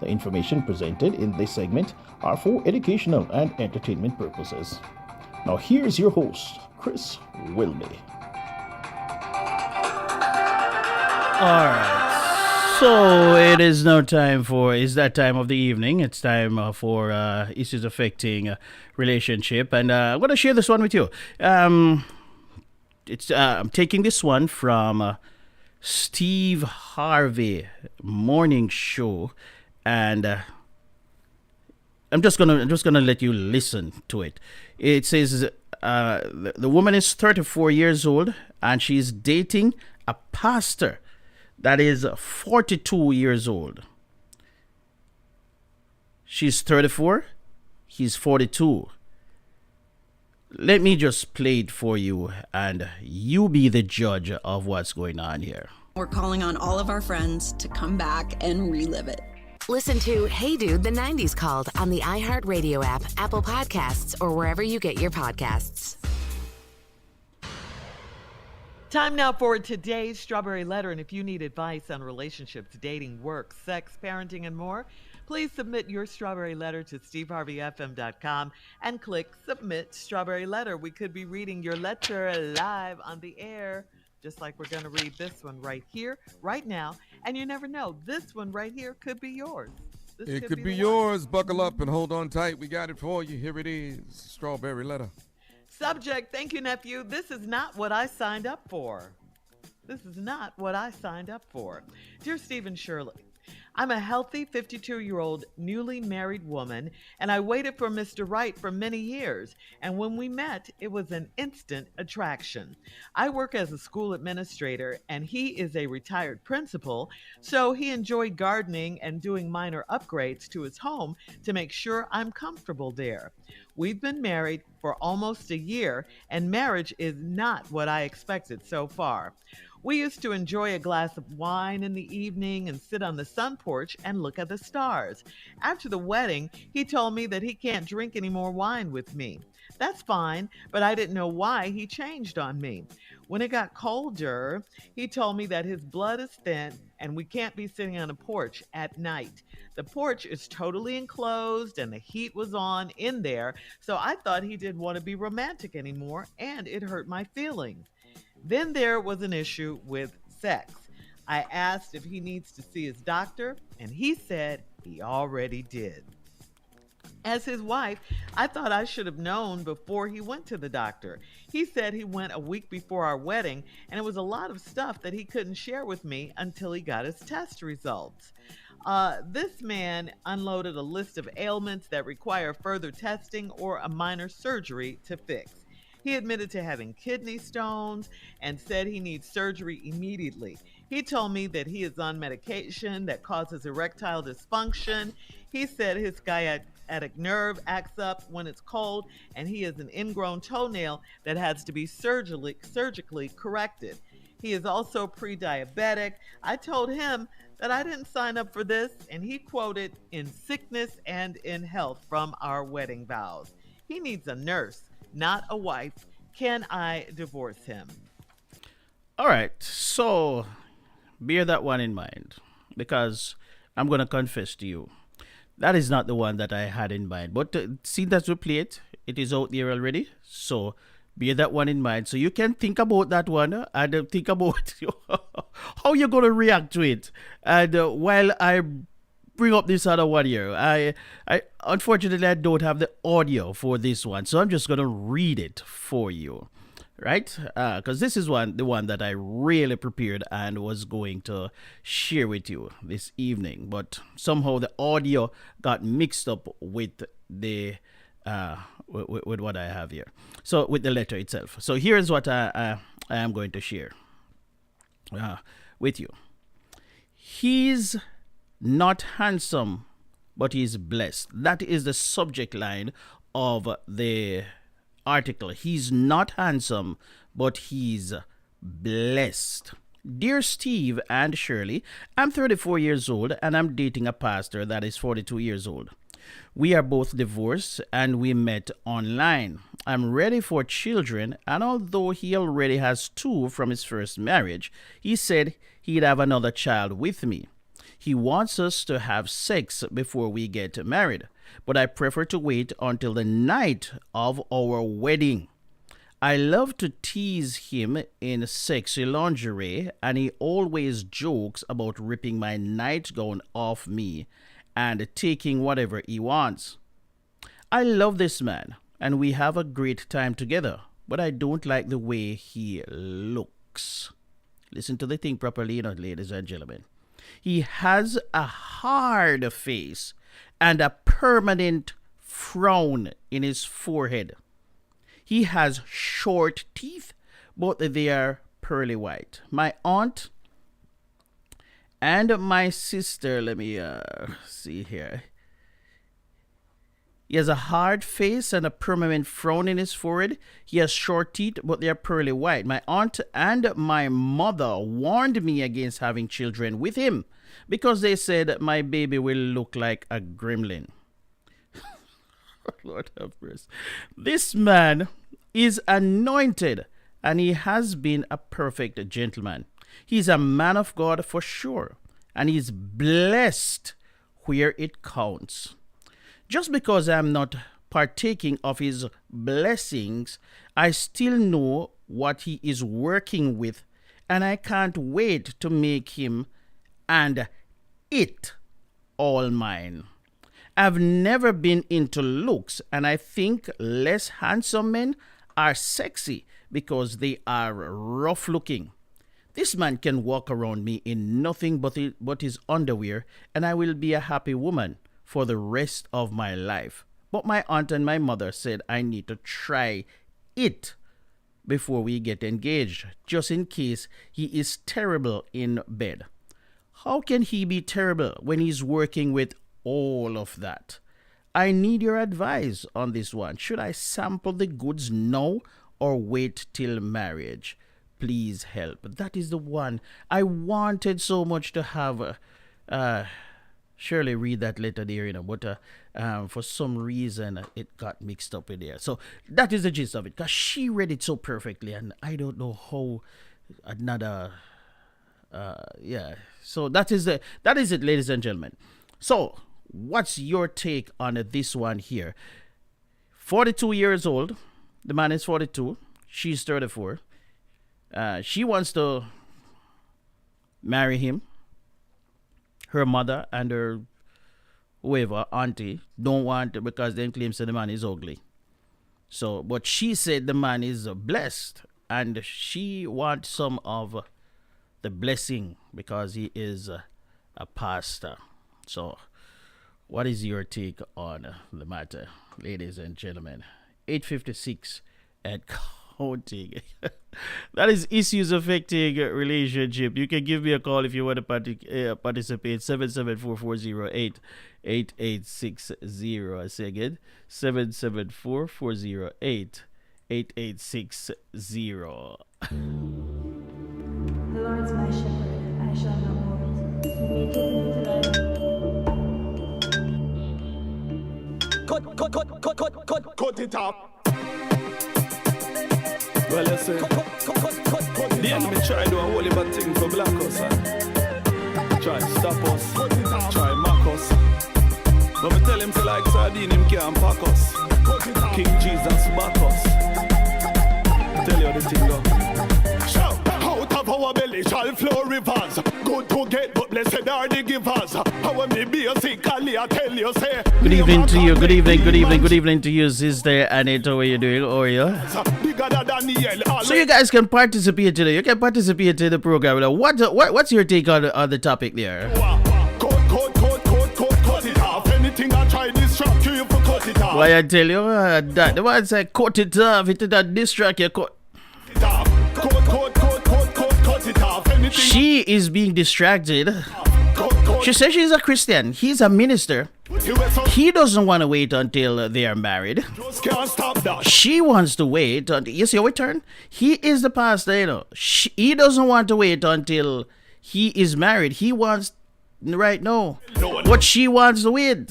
The information presented in this segment are for educational and entertainment purposes. Now here's your host, Chris Whilby. Alright, so it is now time for, it's that time of the evening. It's time for issues affecting relationship. And I'm going to share this one with you. I'm taking this one from Steve Harvey Morning Show. And I'm just gonna let you listen to it. It says the woman is 34 years old and she's dating a pastor that is 42 years old. She's 34, he's 42. Let me just play it for you and you be the judge of what's going on here. We're calling on all of our friends to come back and relive it. Listen to Hey Dude, the 90s Called on the iHeartRadio app, Apple Podcasts, or wherever you get your podcasts. Time now for today's Strawberry Letter, and if you need advice on relationships, dating, work, sex, parenting, and more, please submit your Strawberry Letter to steveharveyfm.com and click Submit Strawberry Letter. We could be reading your letter live on the air, just like we're going to read this one right here, right now. And you never know, this one right here could be yours. It could be yours. Buckle up and hold on tight. We got it for you. Here it is, Strawberry Letter. Subject, thank you, nephew. This is not what I signed up for. This is not what I signed up for. Dear Steve and Shirley, I'm a healthy 52-year-old newly married woman, and I waited for Mr. Right for many years. And when we met, it was an instant attraction. I work as a school administrator, and he is a retired principal, so he enjoyed gardening and doing minor upgrades to his home to make sure I'm comfortable there. We've been married for almost a year, and marriage is not what I expected so far. We used to enjoy a glass of wine in the evening and sit on the sun porch and look at the stars. After the wedding, he told me that he can't drink any more wine with me. That's fine, but I didn't know why he changed on me. When it got colder, he told me that his blood is thin and we can't be sitting on a porch at night. The porch is totally enclosed and the heat was on in there, so I thought he didn't want to be romantic anymore, and it hurt my feelings. Then there was an issue with sex. I asked if he needs to see his doctor, and he said he already did. As his wife, I thought I should have known before he went to the doctor. He said he went a week before our wedding, and it was a lot of stuff that he couldn't share with me until he got his test results. This man unloaded a list of ailments that require further testing or a minor surgery to fix. He admitted to having kidney stones and said he needs surgery immediately. He told me that he is on medication that causes erectile dysfunction. He said his sciatic nerve acts up when it's cold, and he has an ingrown toenail that has to be surgically corrected. He is also pre-diabetic. I told him that I didn't sign up for this, and he quoted, "In sickness and in health," from our wedding vows. He needs a nurse, not a wife. Can I divorce him? All right, so bear that one in mind, because I'm going to confess to you, that is not the one that I had in mind. But see that we play it, it is out there already. So bear that one in mind. So you can think about that one and think about how you're going to react to it. And while I bring up this other one here, I unfortunately I don't have the audio for this one, so I'm just going to read it for you. Right? Because this is the one that I really prepared and was going to share with you this evening. But somehow the audio got mixed up with the with what I have here. So with the letter itself. So here's what I am going to share with you. He's not handsome, but he's blessed. That is the subject line of the article. He's not handsome, but he's blessed. Dear Steve and Shirley, I'm 34 years old and I'm dating a pastor that is 42 years old. We are both divorced and we met online. I'm ready for children, and although he already has 2 from his first marriage, he said he'd have another child with me. He wants us to have sex before we get married, but I prefer to wait until the night of our wedding. I love to tease him in sexy lingerie, and he always jokes about ripping my nightgown off me and taking whatever he wants. I love this man, and we have a great time together, but I don't like the way he looks. Listen to the thing properly, ladies and gentlemen. He has a hard face and a permanent frown in his forehead. He has short teeth, but they are pearly white. My aunt and my sister, let me see here. He has a hard face and a permanent frown in his forehead. He has short teeth, but they are pearly white. My aunt and my mother warned me against having children with him because they said my baby will look like a gremlin. Lord have mercy. This man is anointed, and he has been a perfect gentleman. He's a man of God for sure, and he's blessed where it counts. Just because I'm not partaking of his blessings, I still know what he is working with, and I can't wait to make him and it all mine. I've never been into looks, and I think less handsome men are sexy because they are rough looking. This man can walk around me in nothing but his underwear, and I will be a happy woman for the rest of my life. But my aunt and my mother said I need to try it before we get engaged, just in case he is terrible in bed. How can he be terrible when he's working with all of that? I need your advice on this one. Should I sample the goods now or wait till marriage? Please help. That is the one I wanted so much to have Shirley read that letter there, but for some reason it got mixed up in there. So that is the gist of it, because she read it so perfectly, and I don't know how another so that is it, ladies and gentlemen. So what's your take on this one here? 42 years old, the man is 42, she's 34. She wants to marry him. Her mother and her whoever, auntie, don't want it because they claim that the man is ugly. So, but she said the man is blessed, and she wants some of the blessing because he is a pastor. So, what is your take on the matter, ladies and gentlemen? 8:56 and counting. That is issues affecting relationship. You can give me a call if you want to participate. 774-408-8860. I say again, 774-408-8860. The Lord is my shepherd, I shall not want. He maketh me to lie. Cut it off. Well, you see, the enemy try to do a whole heap of things for black us. Try stop us, try mock us. But me tell him to like sardine, him can't pack us. King Jesus back us. Tell you the thing go. Out of our belly shall flow rivers. Good to get, but blessed are the givers. How me be a sick, I tell you, say. Good evening to you, good evening to you, sister Anita. How are you doing? How are you? So you guys can participate today. You can participate in the program. What's your take on the topic there? Cut it off. Anything I try distract you for cut it off. Why I tell you that the one say cut it off. It did distract you. Cut it off. Cut it off. She is being distracted. She says she's a Christian. He's a minister. He doesn't want to wait until they are married. She wants to wait until, you see how it turned? He is the pastor, he doesn't want to wait until he is married. He wants right now. What she wants to wait.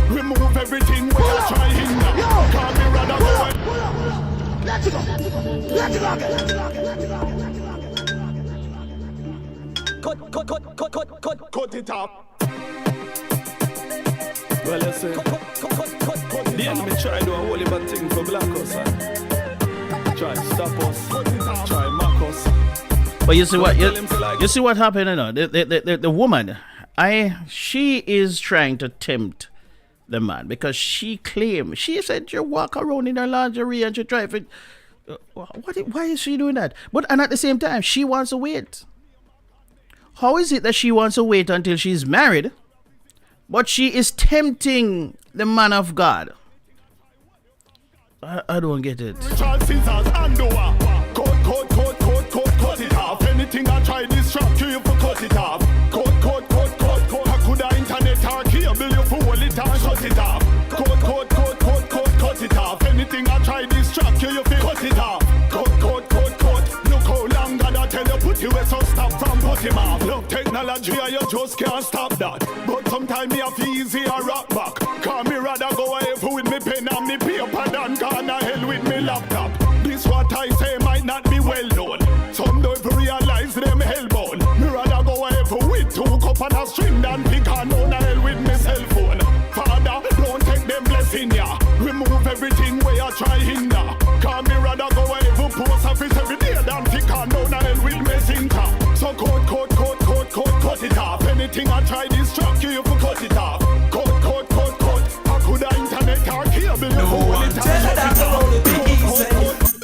Remove everything we're trying now. Can't be rather go. Let's go. Cut it off. Well, you see, the enemy try to do a whole heap of things for black us. Try stop us, try mock us. But you see what you see what happened, the woman, she is trying to tempt the man, because she said you walk around in her lingerie and she try to why is she doing that? And at the same time she wants to wait. How is it that she wants to wait until she's married, but she is tempting the man of God? I don't get it. Cut it off. Anything I try distract you for cut it off. Cut. I could have internet or cable you for hold it and shut it off. Cut it off. Anything I try distract you for cut it off. Cut. Look how long God I tell you put you so stop from put him off. Love technology and you just can't stop that. But sometimes me have easy or rock back. Cause me rather go away with me pen and me paper than gone to hell with me laptop. This what I say might not be well known. Some don't realize them hellbound. Me rather go away with 2 cup and a string than pick on hell with me cell phone. Father, don't take them blessing ya. Remove everything where you try hinder. Cause me rather go away post office every day than pick on hell with me messenger. So cut it off. Anything I try distract you for cut it off. Cut. I could have No one tell that the road will be easy.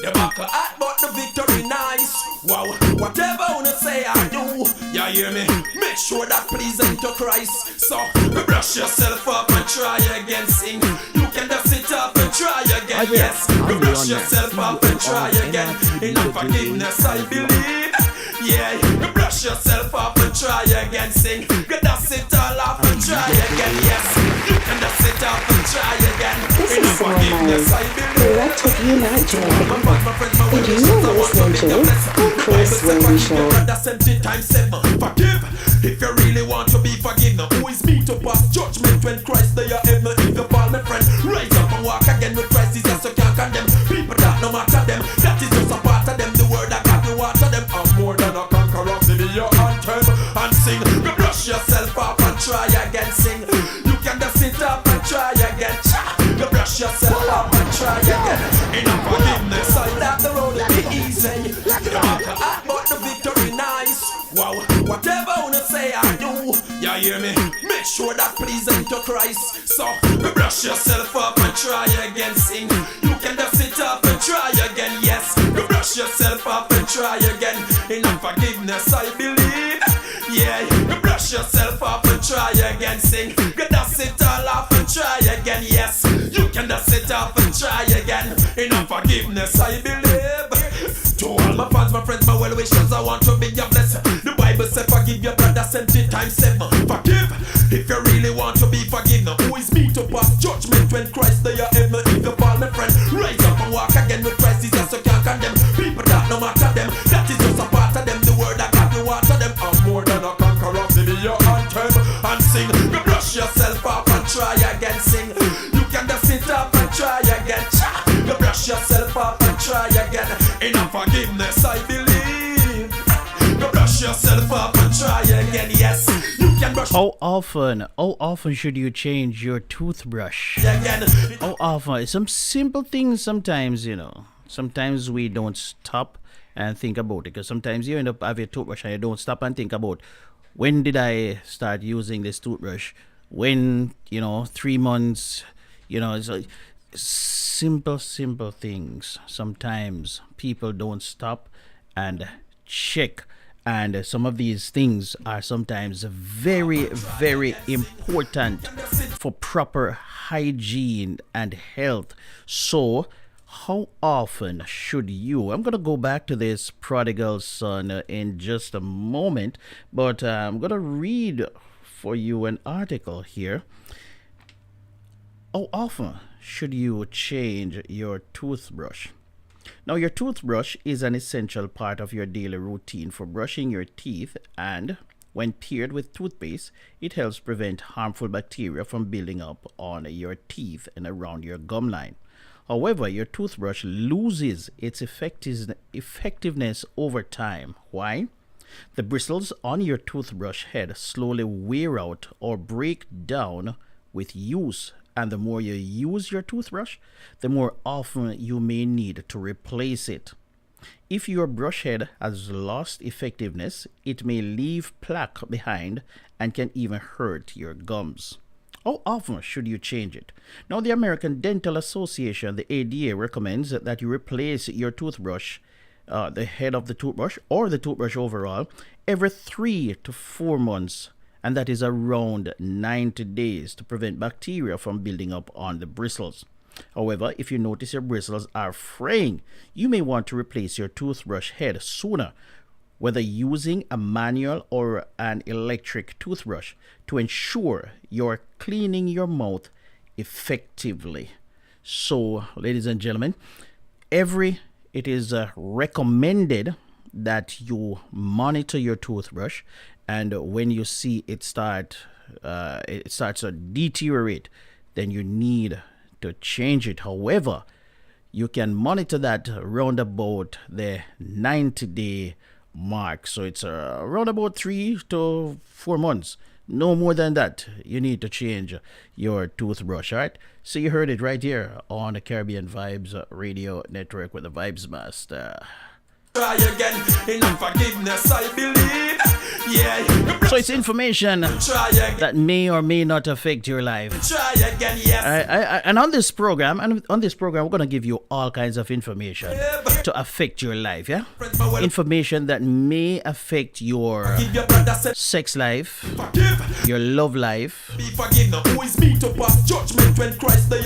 The battle hot, but the victory nice. Wow, whatever wanna say I do, you hear me? Make sure that pleasing to Christ. So, brush yourself up and try again, sing. You can just sit up and try again, yes. Brush yourself up and try again. In forgiveness, I believe. Yeah, brush yourself up and try again, sing. You just sit all off and try again, yes. You can just sit up and try again. This In is some of forgiveness, I my believe. erotic unite and you're listening to Chris Wayne Show. Forgive if you really want to be forgiven. Who is me to pass judgment when Christ they are heaven? If you fall, my friend, rise up and walk again with Christ. Jesus, you can't condemn people that no matter them. That is just a part of them. The word that got you water them. I'm more than a conqueror. Give me your anthem and sing. You brush yourself up and try again. Sing. You can just sit up and try again. You brush yourself up and try again. In forgiveness, I that the road will be easy. But the victory nice. Wow, whatever I wanna say I do, you hear me? Make sure that pleasing to Christ. So, brush yourself up and try again, sing. You can just sit up and try again, yes. Brush yourself up and try again. In forgiveness, I believe. Yeah, brush yourself up and try again, sing. You just sit all off and try again, yes. You can just sit up and try again. In forgiveness, I believe. To all my fans, my friends, my well wishers, I want to be your blessing. The Bible says forgive your brother 70 times 7. Forgive if you really want to be forgiven. Who is me to pass judgment when Christ they are heaven? If you fall, my friend, rise up and walk again with Christ. Jesus, you can't condemn people that no matter them. That is just a part of them. The word that got you water them. I'm more than a conqueror. Give me your anthem and sing. You brush yourself up and try again, sing. You can just sit up and try again. You brush yourself up and try again. In forgiveness, I believe. You brush yourself up and try again, yes. You can brush. How often should you change your toothbrush? Again. How often? Some simple things sometimes, Sometimes we don't stop and think about it. Because sometimes you end up having a toothbrush and you don't stop and think about, when did I start using this toothbrush? When, 3 months, it's like simple things. Sometimes people don't stop and check. And some of these things are sometimes very, very important for proper hygiene and health. So, how often should you? I'm going to go back to this prodigal son in just a moment, but I'm going to read for you an article here. How often should you change your toothbrush? Now, your toothbrush is an essential part of your daily routine for brushing your teeth, and when paired with toothpaste, it helps prevent harmful bacteria from building up on your teeth and around your gum line. However, your toothbrush loses its effectiveness over time. Why? The bristles on your toothbrush head slowly wear out or break down with use, and the more you use your toothbrush, the more often you may need to replace it. If your brush head has lost effectiveness, it may leave plaque behind and can even hurt your gums. How often should you change it? Now, the American Dental Association, the ADA, recommends that you replace your toothbrush, the head of the toothbrush or the toothbrush overall, every 3 to 4 months, and that is around 90 days to prevent bacteria from building up on the bristles. However, if you notice your bristles are fraying, you may want to replace your toothbrush head sooner, whether using a manual or an electric toothbrush, to ensure you're cleaning your mouth effectively. So, ladies and gentlemen, it is recommended that you monitor your toothbrush, and when you see it starts to deteriorate, then you need to change it. However, you can monitor that around about the 90-day mark. So it's around about 3 to 4 months. No more than that. You need to change your toothbrush, all right? So you heard it right here on the Caribbean Vibes Radio Network with the Vibes Master. Try again, in forgiveness I believe. Yeah. So it's information that may or may not affect your life. Try again, yes. And on this program, we're gonna give you all kinds of information to affect your life. Yeah, information that may affect your sex life, your love life,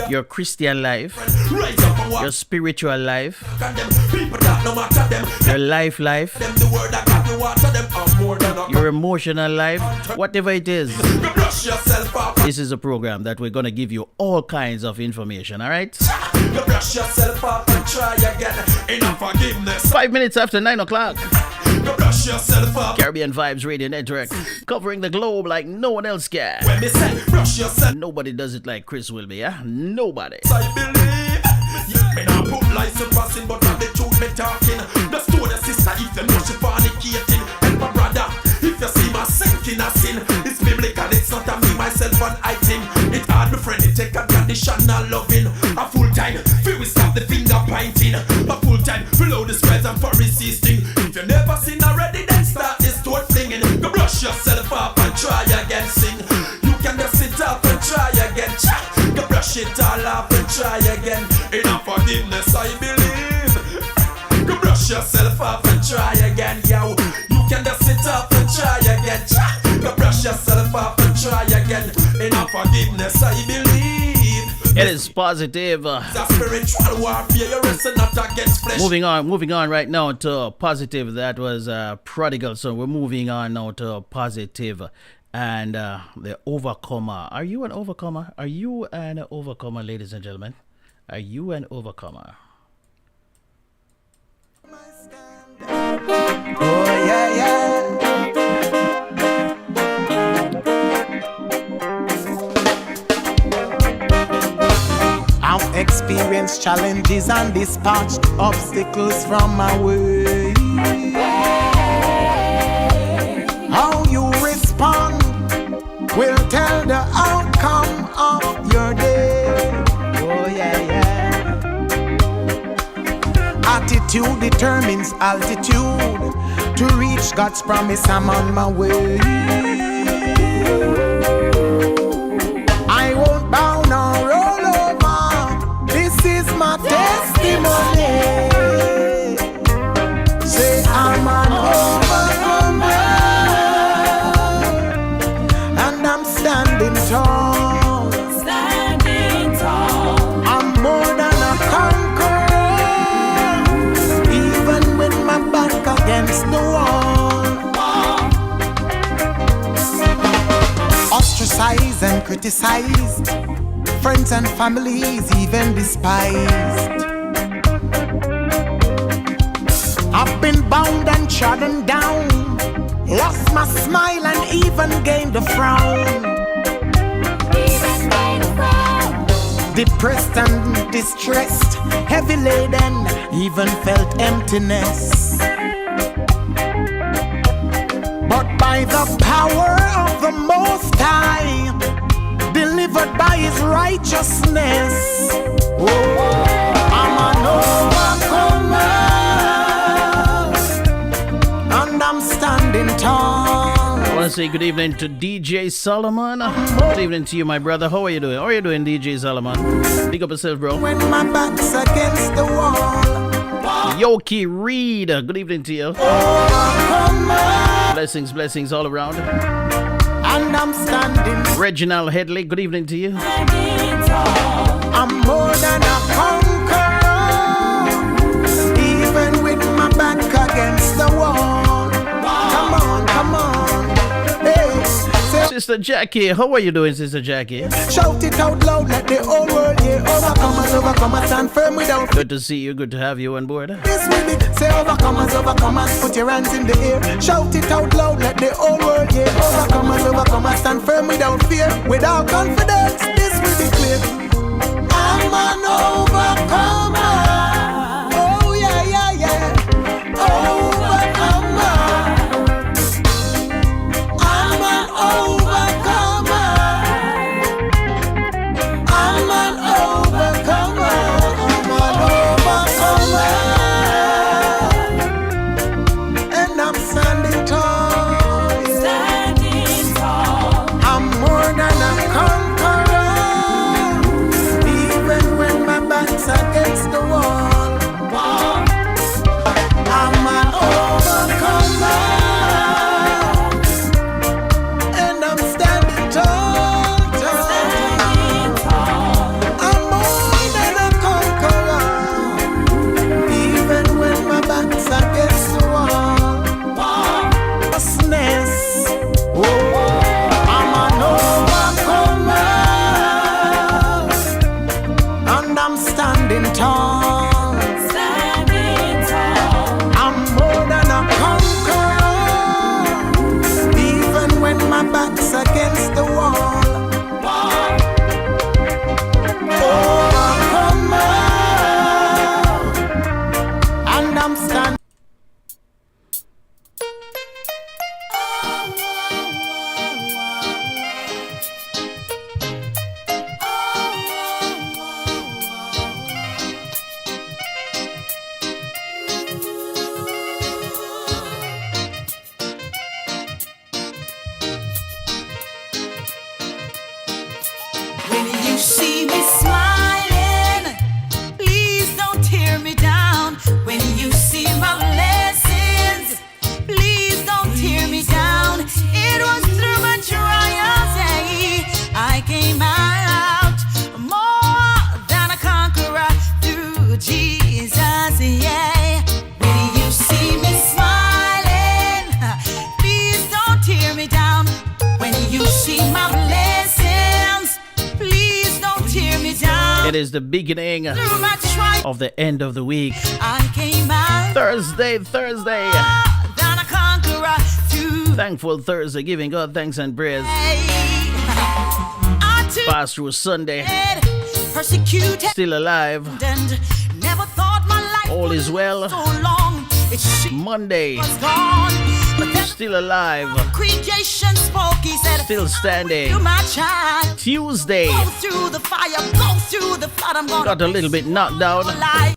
your Christian life, your spiritual life, your life, your emotional life, whatever it is. This is a program that we're gonna give you all kinds of information. All right. Brush yourself up and try again. Enough forgiveness. 5 minutes after 9 o'clock. Brush yourself up. Caribbean Vibes Radio Network, covering the globe like no one else can. When me say brush yourself, nobody does it like Chris Whilby, yeah? Nobody. I believe. Me not put license passing, but not the truth me talking. The story, sister, if you know she fornicating, and my brother, if you see my sinking a sin, it's biblical. It's not a me, myself, and I think it hard, my friend. It take a conditional loving, a full time. Feel we stop the finger pointing, a full time. Below the squares and for resisting. If you never seen already, then start this throat flinging. Go brush yourself up and try again, sing. You can just sit up and try again. Go brush it all off and try again. Enough forgiveness, I believe. Go brush yourself up and try again, yo. You can just sit up and try again. Go brush yourself up and try again. Enough forgiveness, I believe. It is positive. Moving on right now to positive. That was prodigal. So we're moving on now to positive and the overcomer. Are you an overcomer? Are you an overcomer, ladies and gentlemen? Are you an overcomer? Oh yeah, yeah. I've experienced challenges and dispatched obstacles from my way. How you respond will tell the outcome of your day. Oh yeah, yeah. Attitude determines altitude. To reach God's promise, I'm on my way. I won't bow nor roll over. This is my testimony. Say I'm an overcomer, and I'm standing tall. Standing tall. I'm more than a conqueror, even with my back against the wall. Ostracized and criticized, friends and families even despised. I've been bound and trodden down, lost my smile and even gained a frown. Depressed and distressed, heavy laden, even felt emptiness. But by the power of the Most High, delivered by His righteousness, oh, I'm an overcomer, and I'm standing tall. I want to say good evening to DJ Solomon. Good evening to you, my brother. How are you doing? How are you doing, DJ Solomon? Pick up yourself, bro. When my back's against the wall, Yoki Reed, good evening to you. Blessings all around. And I'm standing. Reginald Headley, good evening to you. I'm more than a conqueror, even with my back against the wall. Come on, hey. Sister Jackie, how are you doing, Sister Jackie? Shout it out loud, let the whole world hear. Overcomers, stand firm without. Good to see you, good to have you on board. This will be, say overcomers, put your hands in the air. Shout it out loud, let the whole world hear. Overcomers, stand firm without fear. Without confidence, this will be clear. I'm an overcomer. Oh yeah, yeah, yeah. Overcomer. I'm an overcomer. I'm an overcomer. I'm an overcomer. see me smiling, please don't tear me down. When you see my blessings, please don't tear me down. It was through my trials, I came out more than a conqueror through Jesus, yeah. When you see me smiling, please don't tear me down. When you see my blessings, please don't tear me down. It is the beginning of the end of the week. I came out Thursday. than a conqueror through Thankful Thursday, giving God thanks and praise. Pass through Sunday, persecuted, still alive. and never thought my life All would is well. so long. It Monday, was gone, but then still alive. creation spoke. He said, Still standing. "You my child, Tuesday, go through the fire, go through the flood. I'm gonna got a little bit knocked down,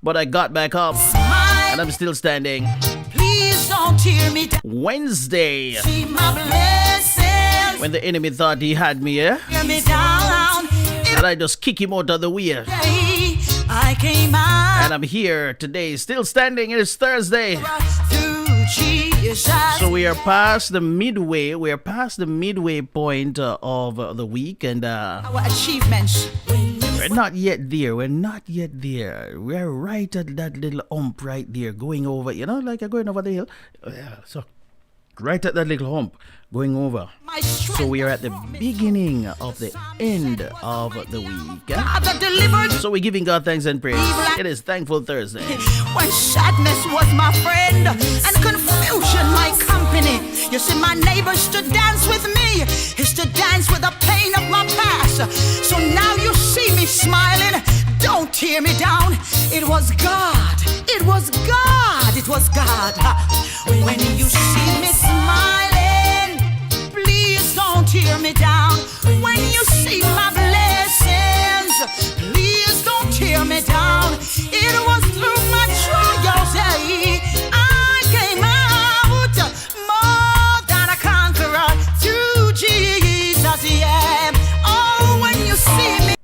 but I got back up, and I'm still standing. please don't tear me down. Wednesday, See my blessings, when the enemy thought he had me, tear me down. and I just kick him out of the way. I came out And I'm here today, still standing. It is Thursday. through Jesus. So we are past the midway. We are past the midway point of the week, and Our achievements. we're not yet there. We're not yet there. We're right at that little hump right there, going over. You know, like going over the hill. Yeah, so right at that little hump, going over. So we are at the beginning of the end of the week. So we're giving God thanks and praise. It is Thankful Thursday. When sadness was my friend and confusion my company. You see, my neighbor used to dance with me. He used to dance with the pain of my past. So now you see me smiling. Don't tear me down. It was God. It was God. It was God. When you see me smiling, please don't tear me down. When you see my blessings, please don't tear me down. It was through my trials, I came out more than a conqueror through Jesus, yeah. Oh, when you see me.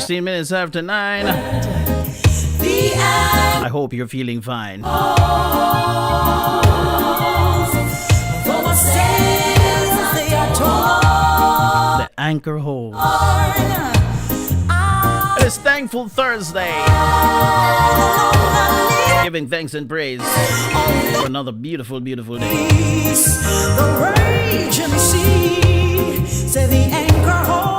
16 minutes after 9. I hope you're feeling fine. The anchor holds. It is Thankful Thursday. Giving thanks and praise for another beautiful, beautiful day. The raging sea, say the anchor holds.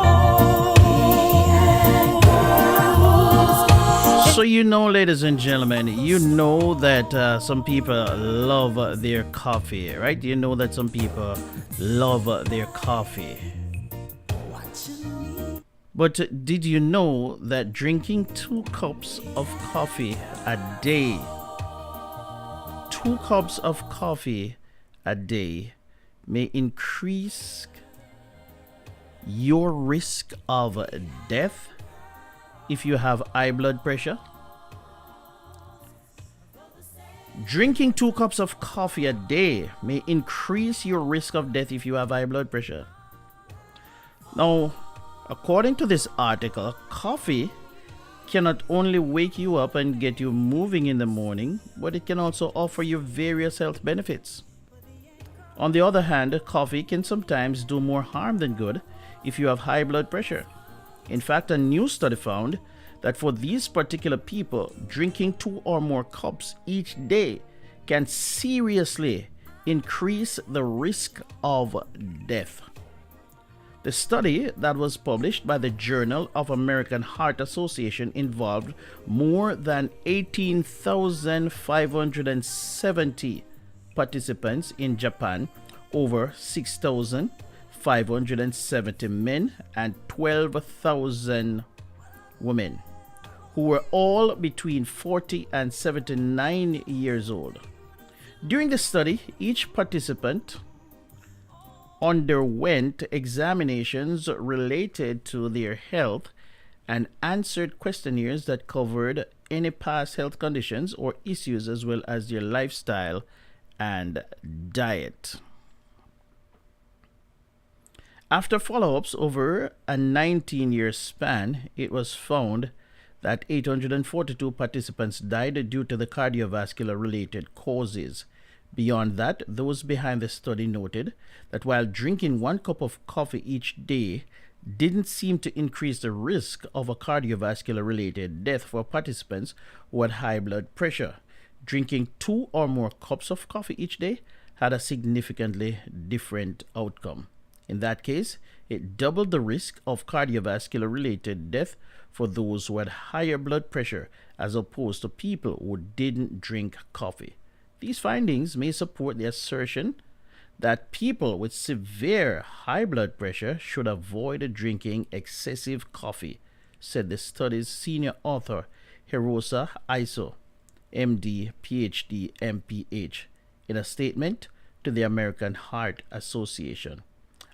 So you know, ladies and gentlemen, you know that some people love their coffee, right? You know that some people love their coffee. But did you know that drinking 2 cups of coffee a day, 2 cups of coffee a day may increase your risk of death if you have high blood pressure? Drinking 2 cups of coffee a day may increase your risk of death if you have high blood pressure. Now, according to this article, coffee can not only wake you up and get you moving in the morning, but it can also offer you various health benefits. On the other hand, coffee can sometimes do more harm than good if you have high blood pressure. In fact, a new study found that for these particular people, drinking 2 or more cups each day can seriously increase the risk of death. The study that was published by the Journal of American Heart Association involved more than 18,570 participants in Japan, over 6,570 men and 12,000 women, who were all between 40 and 79 years old. During the study, each participant underwent examinations related to their health and answered questionnaires that covered any past health conditions or issues, as well as their lifestyle and diet. After follow-ups over a 19-year span, it was found that 842 participants died due to the cardiovascular-related causes. Beyond that, those behind the study noted that while drinking 1 cup of coffee each day didn't seem to increase the risk of a cardiovascular-related death for participants who had high blood pressure, drinking 2 or more cups of coffee each day had a significantly different outcome. In that case, it doubled the risk of cardiovascular-related death for those who had higher blood pressure as opposed to people who didn't drink coffee. These findings may support the assertion that people with severe high blood pressure should avoid drinking excessive coffee, said the study's senior author, Hirosa Iso, MD, PhD, MPH, in a statement to the American Heart Association.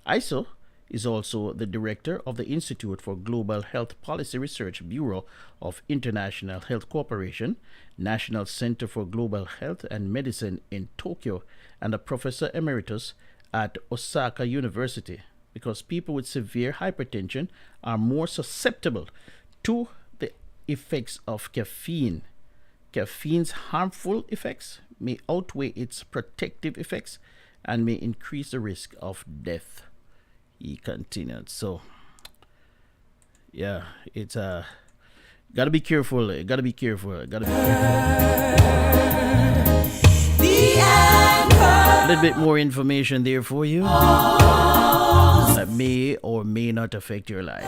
Iso is also the director of the Institute for Global Health Policy Research Bureau of International Health Corporation, National Center for Global Health and Medicine in Tokyo, and a professor emeritus at Osaka University, because people with severe hypertension are more susceptible to the effects of caffeine. Caffeine's harmful effects may outweigh its protective effects and may increase the risk of death. He continued. So, yeah, it's gotta be careful. Gotta be careful. Gotta be careful. A little bit more information there for you that may or may not affect your life.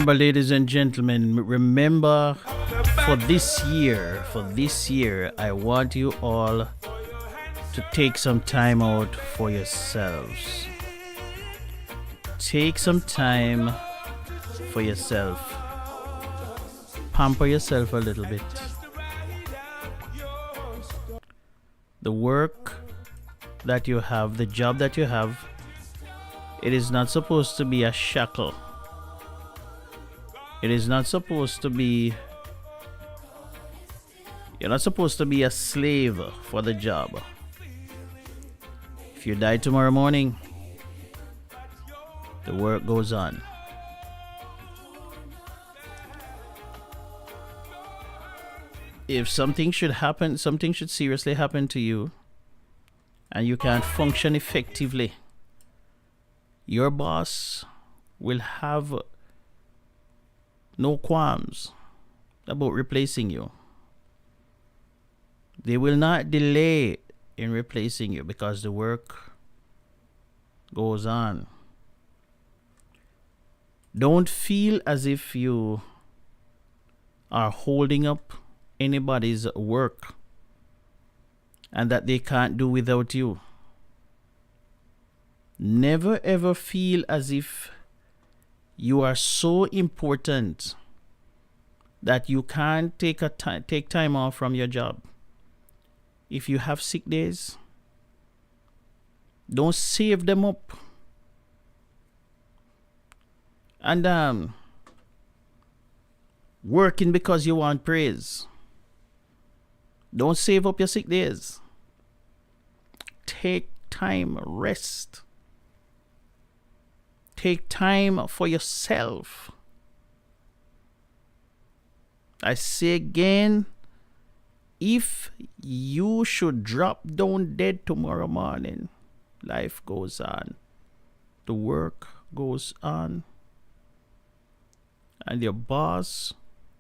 Remember, ladies and gentlemen, remember for this year, I want you all to take some time out for yourselves. Take some time for yourself. Pamper yourself a little bit. The work that you have, the job that you have, it is not supposed to be a shackle. It is not supposed to be, you're not supposed to be a slave for the job. If you die tomorrow morning, the work goes on. If something should happen, something should seriously happen to you, and you can't function effectively, your boss will have no qualms about replacing you. They will not delay in replacing you because the work goes on. Don't feel as if you are holding up anybody's work and that they can't do without you. Never ever feel as if you are so important that you can't take time off from your job. If you have sick days, don't save them up. And working because you want praise. Don't save up your sick days. Take time, rest. Take time for yourself. I say again, if you should drop down dead tomorrow morning, life goes on. The work goes on. And your boss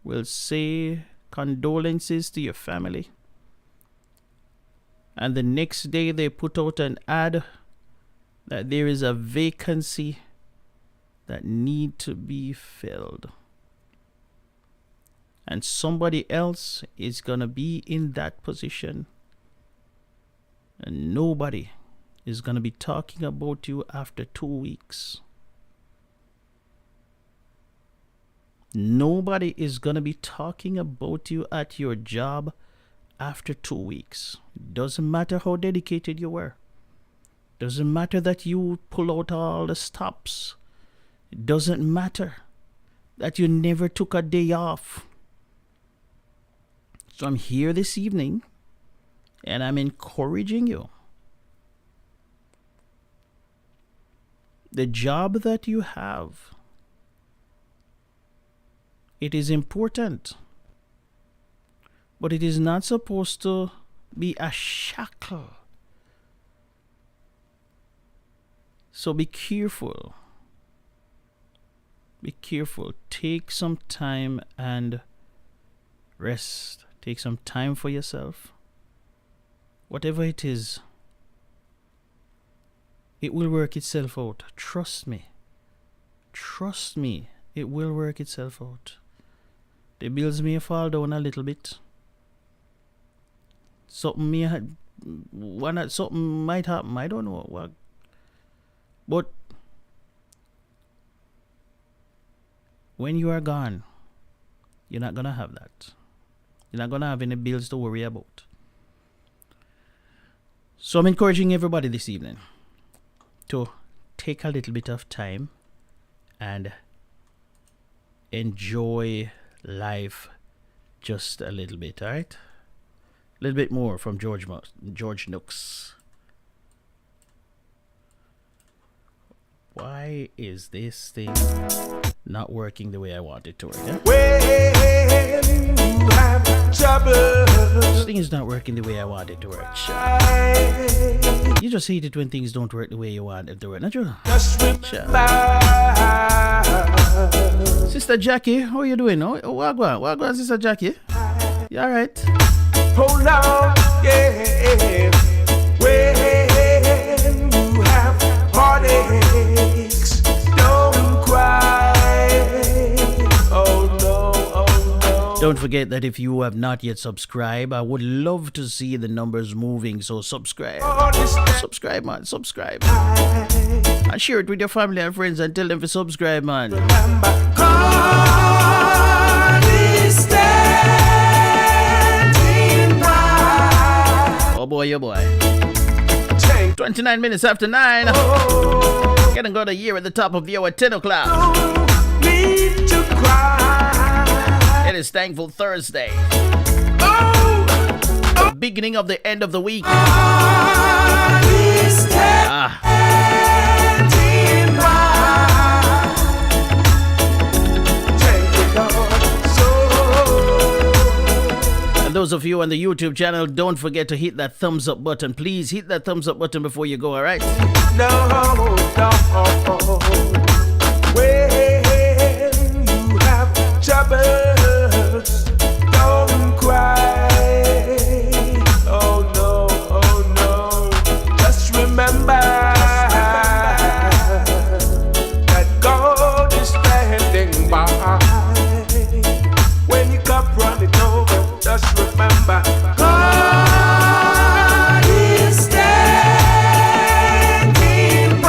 will say condolences to your family. And the next day they put out an ad that there is a vacancy that need to be filled. And somebody else is going to be in that position. And nobody is going to be talking about you after 2 weeks. Nobody is going to be talking about you at your job after 2 weeks. It doesn't matter how dedicated you were. Doesn't matter that you pull out all the stops. It doesn't matter that you never took a day off. So I'm here this evening and I'm encouraging you. The job that you have, it is important, but it is not supposed to be a shackle. So be careful. Be careful. Take some time and rest. Take some time for yourself. Whatever it is, it will work itself out. Trust me. Trust me. It will work itself out. The bills may fall down a little bit. Something might happen. I don't know what. But when you are gone, you're not gonna have that. You're not gonna have any bills to worry about. So I'm encouraging everybody this evening to take a little bit of time and enjoy life just a little bit, all right? A little bit more from George Nooks. Why is this thing not working the way I want it to work? Eh? When you have trouble, this thing is not working the way I want it to work. Sure. You just hate it when things don't work the way you want it to work, not you? Sure. Sister Jackie, how are you doing? Wagwan, Sister Jackie? You alright? Hold on, yeah. When you have heartaches, don't cry. Don't forget that if you have not yet subscribed, I would love to see the numbers moving. So subscribe. Subscribe, man. Subscribe. And share it with your family and friends and tell them to subscribe, man. Oh boy, oh boy. 29 minutes after 9. Gonna go to year at the top of the hour at 10 o'clock. It is Thankful Thursday. The beginning of the end of the week. And those of you on the YouTube channel, don't forget to hit that thumbs up button. Please hit that thumbs up button before you go, alright? No. When you have troubles, don't cry. Oh no. Just remember that God is standing by. When your cup running over, just remember God is standing by.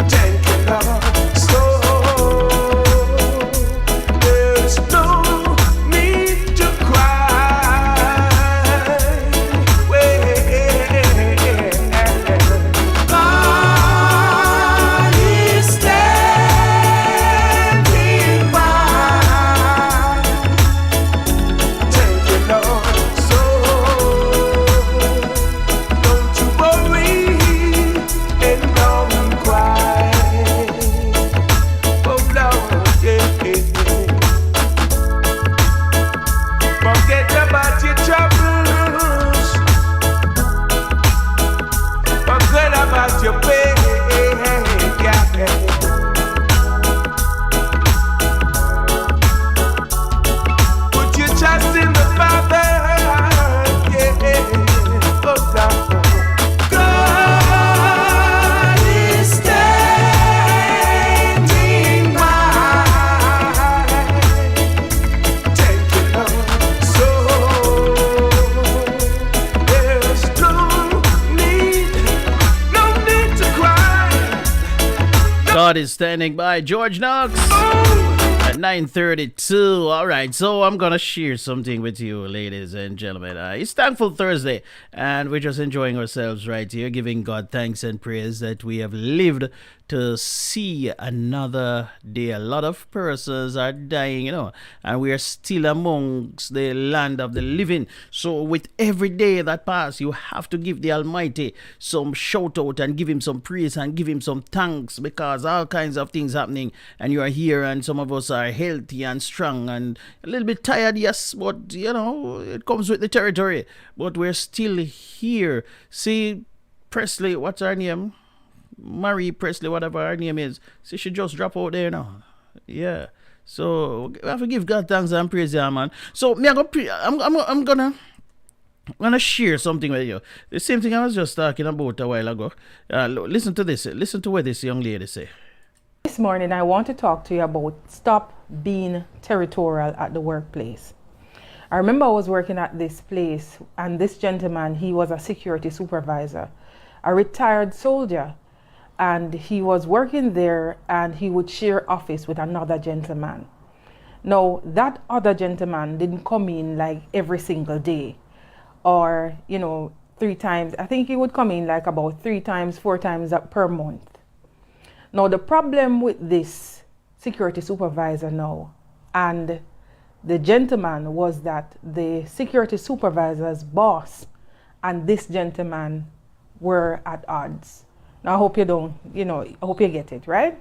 Thank you, Lord. So there's no need to cry. God is standing by. Thank you, Lord. So don't you worry and don't cry. Oh Lord, yeah. Forget about your troubles. Forget about your pain. Yeah. Put your trust in the Father. Yeah. Oh Lord. God is standing by. Thank you, Lord. So there's no need to cry. God is standing by. George Knox at 9:32. All right, so I'm gonna share something with you, ladies and gentlemen. It's Thankful Thursday, and we're just enjoying ourselves right here, giving God thanks and praise that we have lived to see another day. A lot of persons are dying, and we are still amongst the land of the living. So with every day that passes, you have to give the Almighty some shout out and give him some praise and give him some thanks, because all kinds of things happening, and you are here, and some of us are healthy and strong and a little bit tired, yes, but it comes with the territory, but we're still here. See, Presley, what's her name? Marie Presley, whatever her name is. See, she just drop out there now. Yeah. So we have to give God thanks and praise, yeah, man. So I'm gonna share something with you. The same thing I was just talking about a while ago. Listen to this. Listen to what this young lady say. This morning, I want to talk to you about stop being territorial at the workplace. I remember I was working at this place, and this gentleman, he was a security supervisor, a retired soldier, and he was working there, and he would share office with another gentleman. Now, that other gentleman didn't come in like every single day, or 3 times. I think he would come in like about 3 times, 4 times per month. Now, the problem with this security supervisor now and the gentleman was that the security supervisor's boss and this gentleman were at odds. Now, I hope you don't, I hope you get it, right?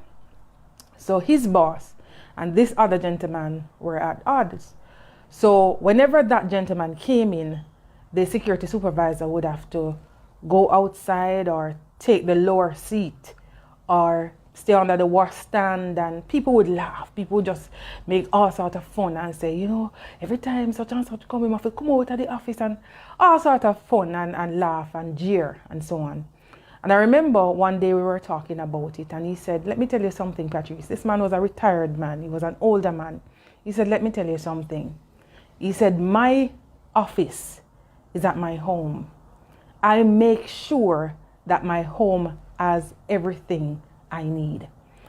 So his boss and this other gentleman were at odds. So whenever that gentleman came in, the security supervisor would have to go outside or take the lower seat or stay under the washstand, and people would laugh. People would just make all sorts of fun and say, every time such and such come, we have to come out of the office, and all sorts of fun and laugh and jeer and so on. And I remember one day we were talking about it, and he said, let me tell you something, Patrice. This man was a retired man. He was an older man. He said, let me tell you something. He said, my office is at my home. I make sure that my home has everything I need.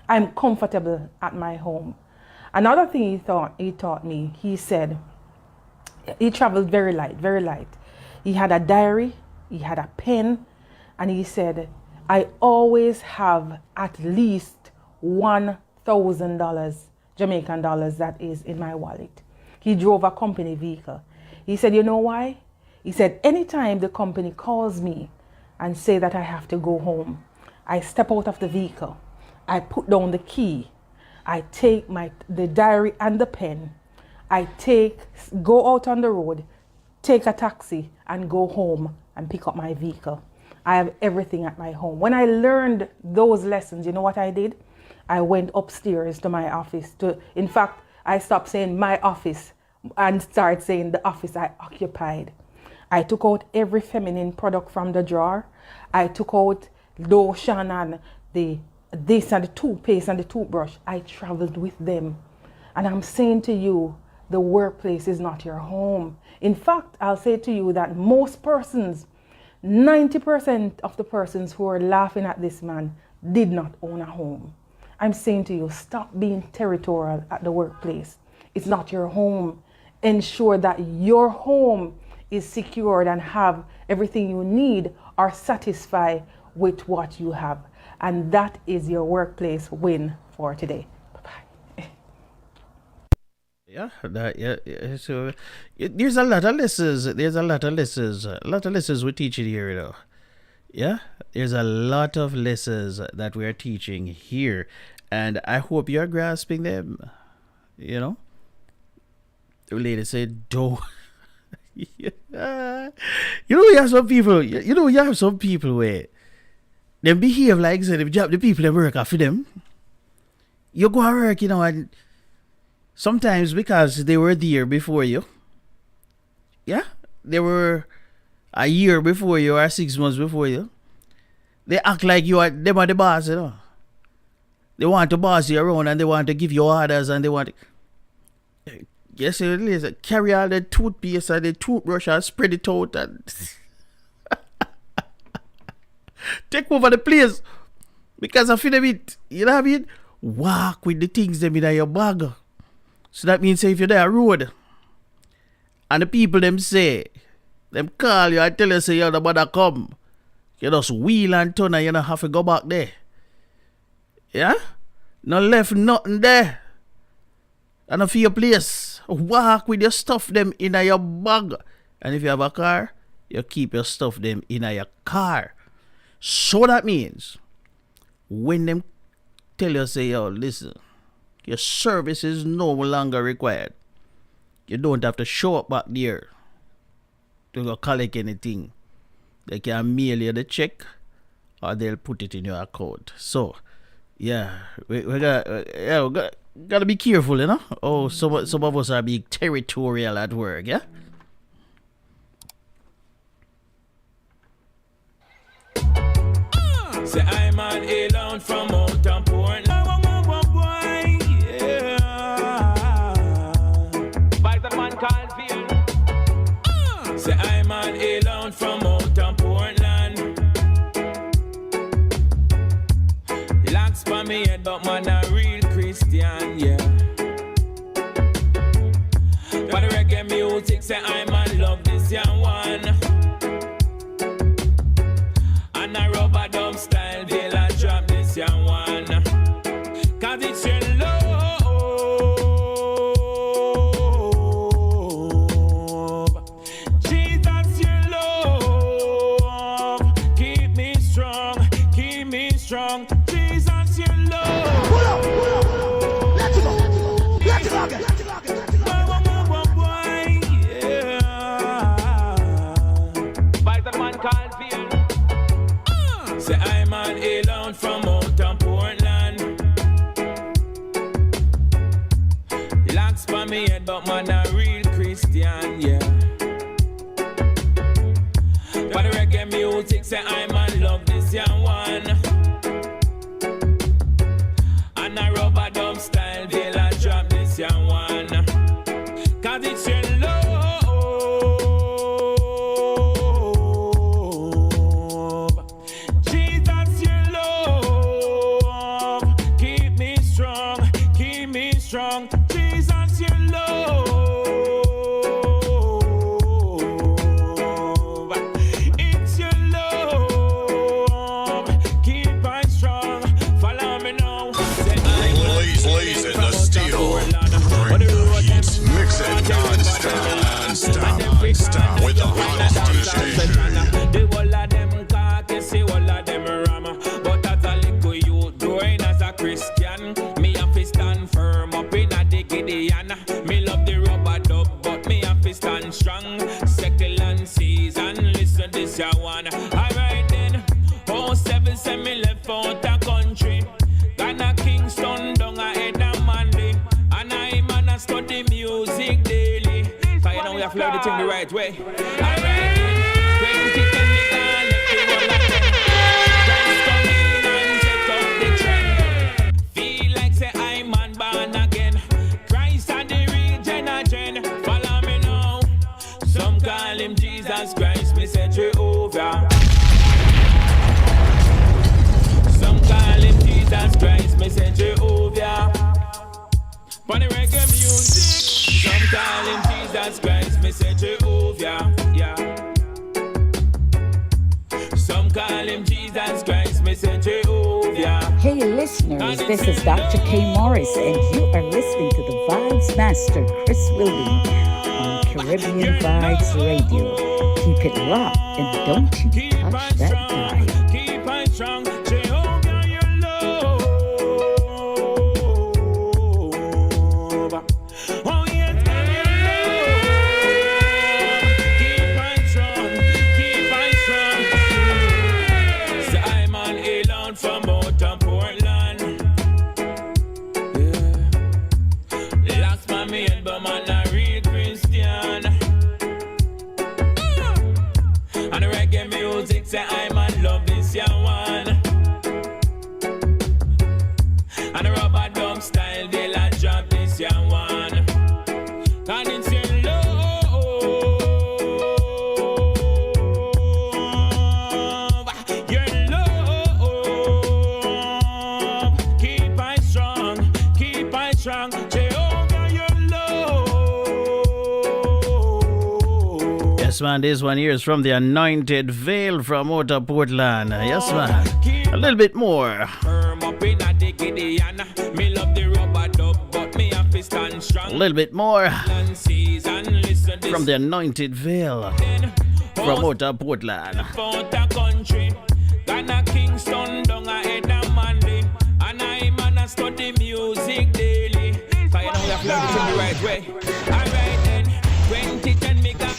I'm comfortable at my home. Another thing he taught me, he said, he traveled very light, very light. He had a diary, he had a pen, and he said, I always have at least $1,000, Jamaican dollars, that is in my wallet. He drove a company vehicle. He said, you know why? He said, anytime the company calls me and say that I have to go home, I step out of the vehicle, I put down the key, I take the diary and the pen, go out on the road, take a taxi and go home and pick up my vehicle. I have everything at my home. When I learned those lessons, you know what I did? I went upstairs to my office. In fact, I stopped saying my office and started saying the office I occupied. I took out every feminine product from the drawer. I took out lotion and this and the toothpaste and the toothbrush. I traveled with them. And I'm saying to you, the workplace is not your home. In fact, I'll say to you that most persons, 90% of the persons who are laughing at this man did not own a home. I'm saying to you, stop being territorial at the workplace. It's not your home. Ensure that your home is secured and have everything you need or satisfy with what you have. And that is your workplace win for today. Bye-bye. Yeah, so there's a lot of lessons. There's a lot of lessons we're teaching here, you know. Yeah, there's a lot of lessons that we're teaching here, and I hope you're grasping them. You know, the lady said, "Don't." You have some people. You have some people where they behave like so. They job the people that work after them. You go to work, and sometimes because they were there before you. Yeah, they were a year before you or 6 months before you. They act like them are the boss, They want to boss you around and they want to give you orders and they want to... Yes, carry all the toothpaste and the toothbrush and spread it out and... take over the place. Because I feel a bit, you know what I mean? Walk with the things them in your bag. So that means if you're there road and the people them say, them call you and tell you say you're the mother come, you just wheel and turn and you don't have to go back there. Yeah? No left nothing there. And if your place, walk with your stuff them in your bag. And if you have a car, you keep your stuff them in your car. So that means when them tell you say, yo, listen, your service is no longer required. You don't have to show up back there to go collect anything. They can mail you the check or they'll put it in your account. So, yeah, we gotta be careful, you know? Oh, some of us are being territorial at work, yeah? Say I'm an alone from Mountain Point. Say I'm an alone from Mountain Portland. Locks for me head, but man a real Christian, yeah. For the reggae music, say I'm a love this young one. And a rubber dump style, they'll a drop this young one. Cause it's your love. Strong, Jesus, your love. Pull up. Let's go. Man called Fear. Say I'm an alone from Mountain Portland. Locks for me head, but man a real Christian, yeah. For the reggae music, say I'm a love this young one. 'cause it's your love. Jesus, your love. Keep me strong, keep me strong. Jesus, your love. It's your love. Keep on strong. Follow me now. Blazing the steel. Bring the heat. Mix it non-stop with the hottest station. The whole of them cocky, see whole of them ram. But as a little youth growing as a Christian, me have to stand firm up in a the Gideon. Me love the rubber dub, but me have to stand strong. Second and season, listen this ya one. Alright then, 07 say me left out the country. Ghana Kingston down ahead of Monday. And I'm on a study music daily. Cause you know we have to learn the thing the right way. Alright then, 2010 me gone left the whole of them. Friends come in and check up the trend. Feel like say I'm on born again. Christ and the regeneration. Follow me now. Some call him Jesus Christ, me say Jehovah. Some call him Jesus Christ, me say Jehovah. For the reggae music, some call him Jesus Christ, me say Jehovah. Yeah. Some call him Jesus Christ, me say Jehovah. Hey listeners, this is Dr. K. Morris, and you are listening to the Vibes Master, Chris Whilby, on Caribbean Vibes Radio. Keep it locked and don't you touch that dial. Keep on strong, Jehovah, your love. Oh yes, God, your love. Keep on strong, keep on strong. So I'm on Elon from out of Portland. Yeah. Lost my maid, but man, a real Christian. And the reggae music say I'm on love this ya one. And the rubber dub style they la drop this ya one. And it's your love, your love. Keep on strong, keep on strong. Jehovah, your love. Yes, man, this one here is from the Anointed Veil from Outer Portland. Yes, man. A little bit more. Firm up in a the Gideon. Me love the rubber dub, but me have to stand strong. A little bit more Season, listen this. from the Anointed Veil from Outer Portland. Out the country, Ghana Kingston down ahead of Monday. And I'm on a study music daily. Cause you know we have to learn the thing the right way. Alright then, 2010 me got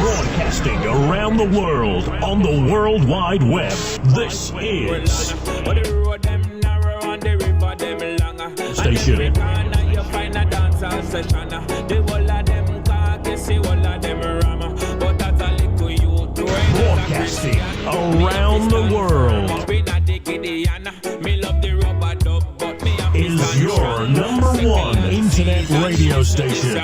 Broadcasting around the world on the World Wide Web. This is Station. you find a dancehall session. The whole of them cocky, see whole of them ram. But that's a little youth doing Broadcasting around the world me love the rubber dub, but me have is your number one internet radio station.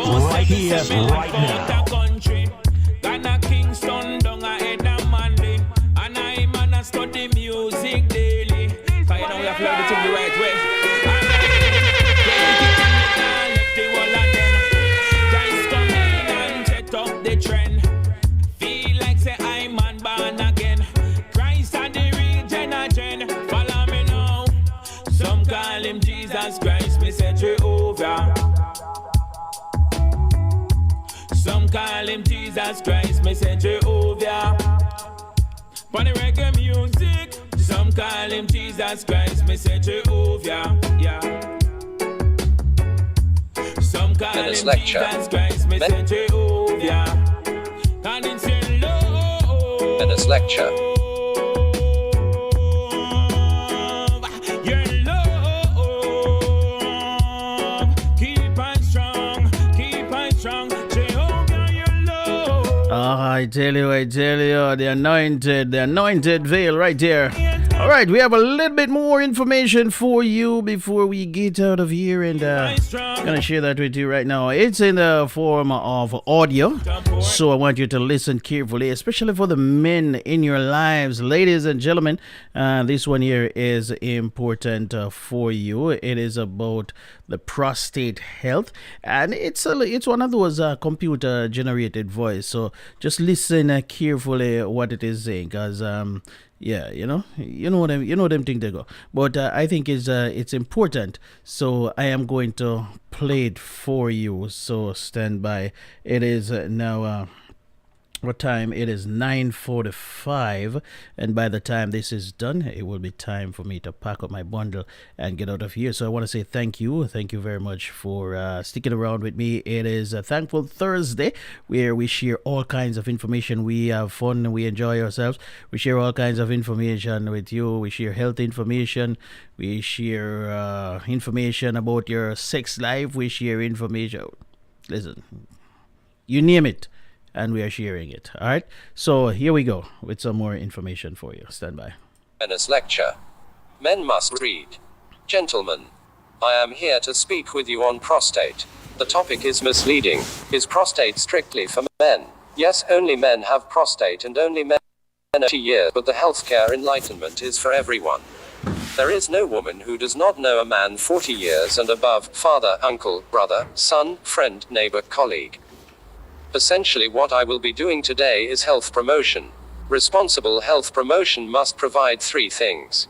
Right here, right now. Ghana Kingston down ahead of Monday. And I'm on a study music daily. Cause you know we have to learn the thing the right way. Left the whole of them. Christ come in and check up the trend. Feel like say I'm on born again. Christ and the regeneration. Follow me now. Some call him Jesus Christ, me say Jehovah. Some call him Jesus Christ, me say Jehovah. For the reggae music, some call him Jesus Christ, me say Jehovah. Yeah. Some call him Jesus Christ, me say Jehovah. And it's your love. Menace Lecture. Your love. Keep on strong, keep on strong. I tell you, the anointed veil right there All right, we have a little bit more information for you before we get out of here, and gonna share that with you right now. It's in the form of audio, so I want you to listen carefully, especially for the men in your lives, ladies and gentlemen. This one here is important for you. It is about the prostate health, and it's one of those computer generated voice. So just listen carefully what it is saying, because yeah, you know them things they go. But I think it's important. So I am going to play it for you. So stand by. It is now. What time? It is 9:45, and by the time this is done, it will be time for me to pack up my bundle and get out of here. So I want to say thank you very much for sticking around with me. It is a Thankful Thursday, where we share all kinds of information. We have fun, we enjoy ourselves. We share all kinds of information with you. We share health information. We share information about your sex life. We share information. Listen, you name it, and we are sharing it. All right, so here we go with some more information for you. Stand by. Lecture. Men must read. Gentlemen, I am here to speak with you on prostate. The topic is misleading. Is prostate strictly for men? Yes, only men have prostate, and only men are 80 years, but the healthcare enlightenment is for everyone. There is no woman who does not know a man 40 years and above, father, uncle, brother, son, friend, neighbor, colleague. Essentially, what I will be doing today is health promotion. Responsible health promotion must provide 3 things.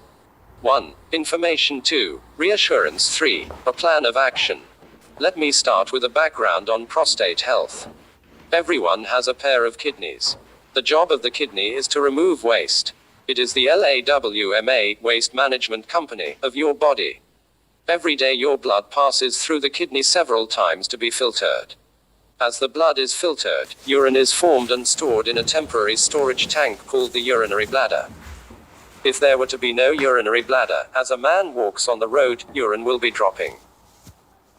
1. Information. 2. Reassurance. 3. A plan of action. Let me start with a background on prostate health. Everyone has a pair of kidneys. The job of the kidney is to remove waste. It is the LAWMA, waste management company, of your body. Every day your blood passes through the kidney several times to be filtered. As the blood is filtered, urine is formed and stored in a temporary storage tank called the urinary bladder. If there were to be no urinary bladder, as a man walks on the road, urine will be dropping.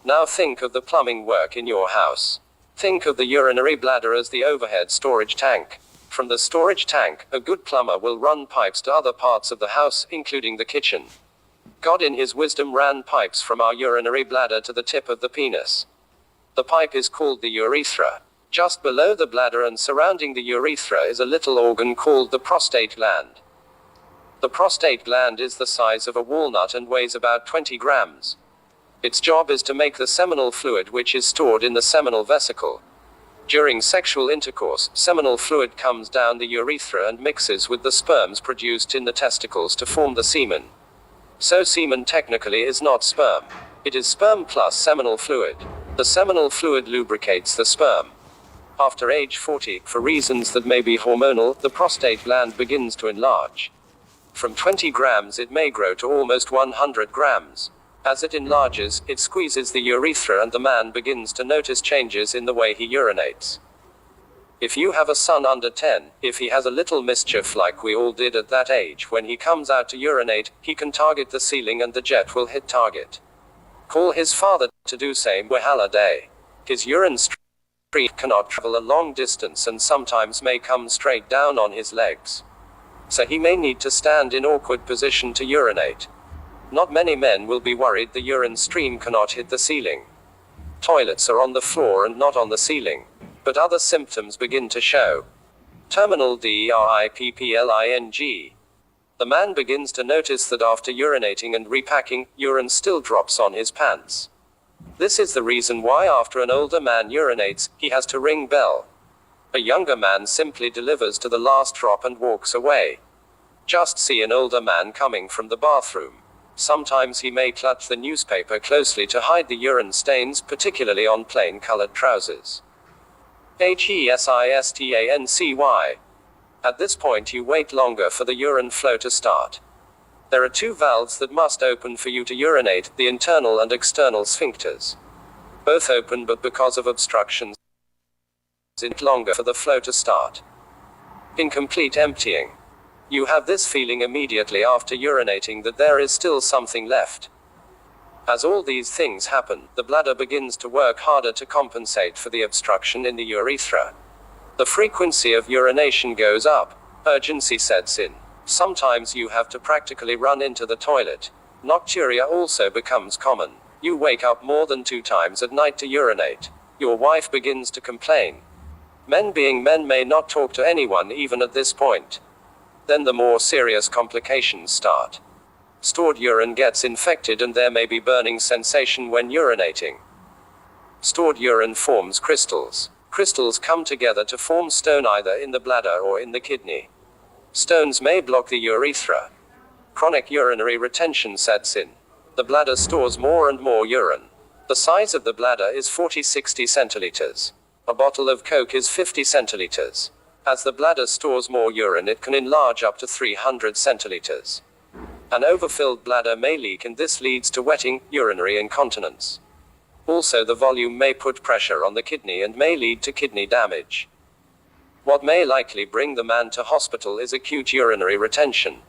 Now think of the plumbing work in your house. Think of the urinary bladder as the overhead storage tank. From the storage tank, a good plumber will run pipes to other parts of the house, including the kitchen. God in his wisdom ran pipes from our urinary bladder to the tip of the penis. The pipe is called the urethra. Just below the bladder and surrounding the urethra is a little organ called the prostate gland. The prostate gland is the size of a walnut and weighs about 20 grams. Its job is to make the seminal fluid, which is stored in the seminal vesicle. During sexual intercourse, seminal fluid comes down the urethra and mixes with the sperms produced in the testicles to form the semen. So semen technically is not sperm. It is sperm plus seminal fluid. The seminal fluid lubricates the sperm. After age 40, for reasons that may be hormonal, the prostate gland begins to enlarge. From 20 grams it may grow to almost 100 grams. As it enlarges, it squeezes the urethra and the man begins to notice changes in the way he urinates. If you have a son under 10, if he has a little mischief like we all did at that age, when he comes out to urinate, he can target the ceiling and the jet will hit target. Call his father to do same wahala day. His urine stream cannot travel a long distance and sometimes may come straight down on his legs. So he may need to stand in awkward position to urinate. Not many men will be worried the urine stream cannot hit the ceiling. Toilets are on the floor and not on the ceiling. But other symptoms begin to show. Terminal DRIPPLING. The man begins to notice that after urinating and repacking, urine still drops on his pants. This is the reason why after an older man urinates, he has to ring bell. A younger man simply delivers to the last drop and walks away. Just see an older man coming from the bathroom. Sometimes he may clutch the newspaper closely to hide the urine stains, particularly on plain colored trousers. HESISTANCY. At this point you wait longer for the urine flow to start. There are 2 valves that must open for you to urinate, the internal and external sphincters. Both open, but because of obstructions, it's longer for the flow to start. Incomplete emptying. You have this feeling immediately after urinating that there is still something left. As all these things happen, the bladder begins to work harder to compensate for the obstruction in the urethra. The frequency of urination goes up. Urgency sets in. Sometimes you have to practically run into the toilet. Nocturia also becomes common. You wake up more than 2 times at night to urinate. Your wife begins to complain. Men being men may not talk to anyone even at this point. Then the more serious complications start. Stored urine gets infected and there may be burning sensation when urinating. Stored urine forms crystals. Crystals come together to form stone either in the bladder or in the kidney. Stones may block the urethra. Chronic urinary retention sets in. The bladder stores more and more urine. The size of the bladder is 40-60 centiliters. A bottle of Coke is 50 centiliters. As the bladder stores more urine, it can enlarge up to 300 centiliters. An overfilled bladder may leak, and this leads to wetting, urinary incontinence. Also, the volume may put pressure on the kidney and may lead to kidney damage. What may likely bring the man to hospital is acute urinary retention.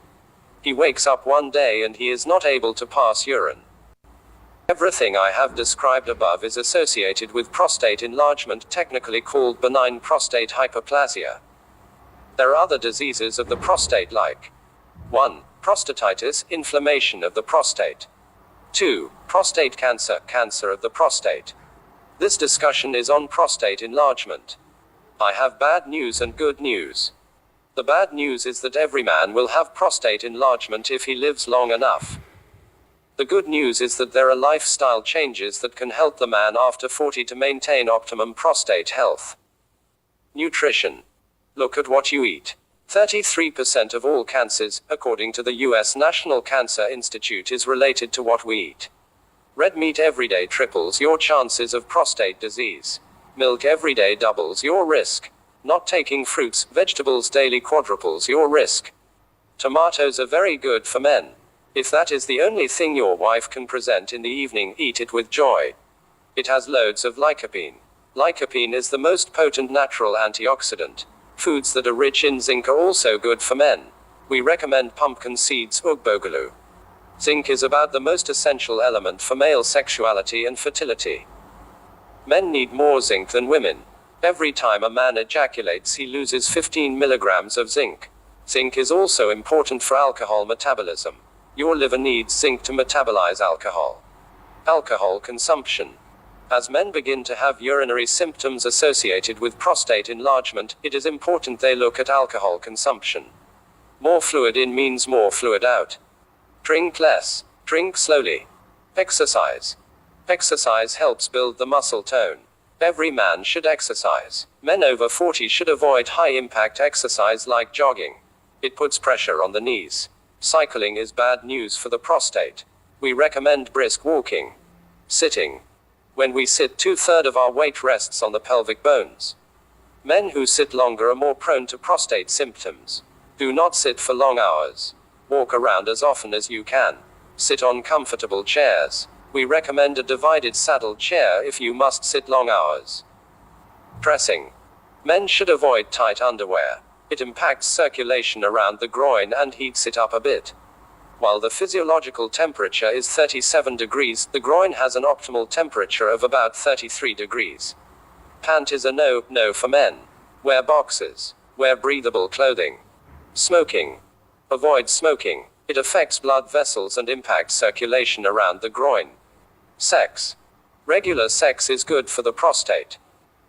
He wakes up one day and he is not able to pass urine. Everything I have described above is associated with prostate enlargement, technically called benign prostate hyperplasia. There are other diseases of the prostate like 1. Prostatitis, inflammation of the prostate. 2. Prostate cancer, cancer of the prostate. This discussion is on prostate enlargement. I have bad news and good news. The bad news is that every man will have prostate enlargement if he lives long enough. The good news is that there are lifestyle changes that can help the man after 40 to maintain optimum prostate health. Nutrition. Look at what you eat. 33% of all cancers, according to the US National Cancer Institute, is related to what we eat. Red meat every day triples your chances of prostate disease. Milk every day doubles your risk. Not taking fruits, vegetables daily quadruples your risk. Tomatoes are very good for men. If that is the only thing your wife can present in the evening, eat it with joy. It has loads of lycopene. Lycopene is the most potent natural antioxidant. Foods that are rich in zinc are also good for men. We recommend pumpkin seeds, ugbogalu. Zinc is about the most essential element for male sexuality and fertility. Men need more zinc than women. Every time a man ejaculates, he loses 15 milligrams of zinc. Zinc is also important for alcohol metabolism. Your liver needs zinc to metabolize alcohol. Alcohol consumption. As men begin to have urinary symptoms associated with prostate enlargement, it is important they look at alcohol consumption. More fluid in means more fluid out. Drink less. Drink slowly. Exercise. Exercise helps build the muscle tone. Every man should exercise. Men over 40 should avoid high-impact exercise like jogging. It puts pressure on the knees. Cycling is bad news for the prostate. We recommend brisk walking. Sitting. When we sit, 2/3 of our weight rests on the pelvic bones. Men who sit longer are more prone to prostate symptoms. Do not sit for long hours. Walk around as often as you can. Sit on comfortable chairs. We recommend a divided saddle chair if you must sit long hours. Dressing. Men should avoid tight underwear. It impacts circulation around the groin and heats it up a bit. While the physiological temperature is 37 degrees, the groin has an optimal temperature of about 33 degrees. Pant is a no for men. Wear boxers. Wear breathable clothing. Smoking. Avoid smoking. It affects blood vessels and impacts circulation around the groin. Sex. Regular sex is good for the prostate.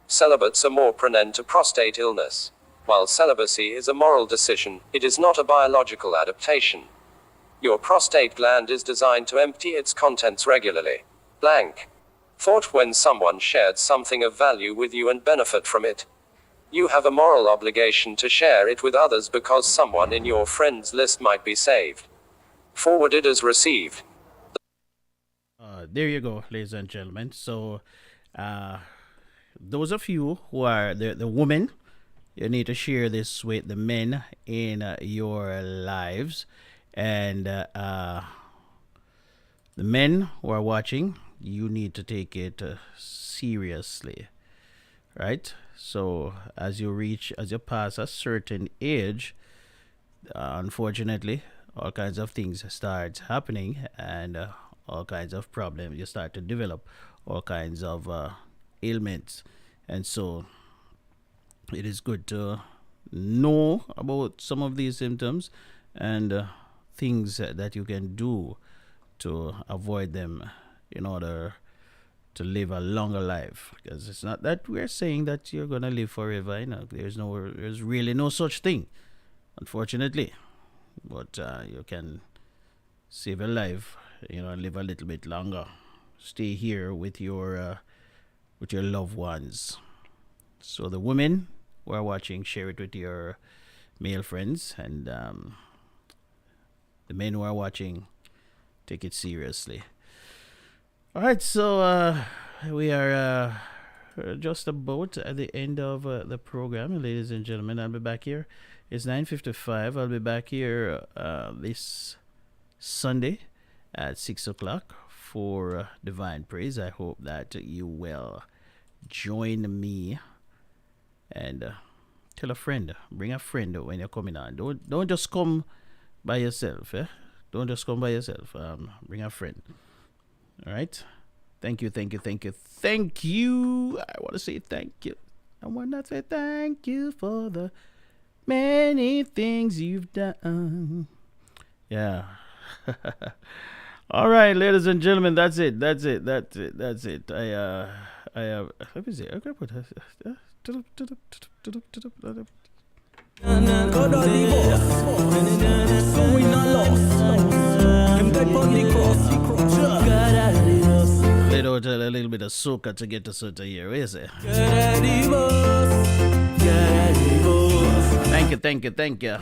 Celibates are more prone to prostate illness. While celibacy is a moral decision, it is not a biological adaptation. Your prostate gland is designed to empty its contents regularly. Blank. Thought when someone shared something of value with you and benefit from it. You have a moral obligation to share it with others because someone in your friends list might be saved. Forwarded as received. There you go, ladies and gentlemen. So, those of you who are the women, you need to share this with the men in your lives. And the men who are watching, you need to take it seriously, right? So as you pass a certain age, unfortunately, all kinds of things start happening, and all kinds of problems. You start to develop all kinds of ailments, and so it is good to know about some of these symptoms and things that you can do to avoid them in order to live a longer life. Because it's not that we're saying that you're gonna live forever. There's really no such thing, unfortunately. But you can save your life, live a little bit longer. Stay here with your loved ones. So the women who are watching, share it with your male friends, and the men who are watching, take it seriously. All right, so we are just about at the end of the program, ladies and gentlemen. I'll be back here. It's 9:55. I'll be back here this Sunday at 6 o'clock for Divine Praise. I hope that you will join me, and tell a friend, bring a friend when you're coming on. Don't just come by yourself. Don't just come by yourself. Bring a friend. All right. Thank you. I want to say thank you. I want to say thank you for the many things you've done. Yeah. All right, ladies and gentlemen, that's it. I let me see. Okay, put a little bit of soca to get us out of here. Where is it? Thank you.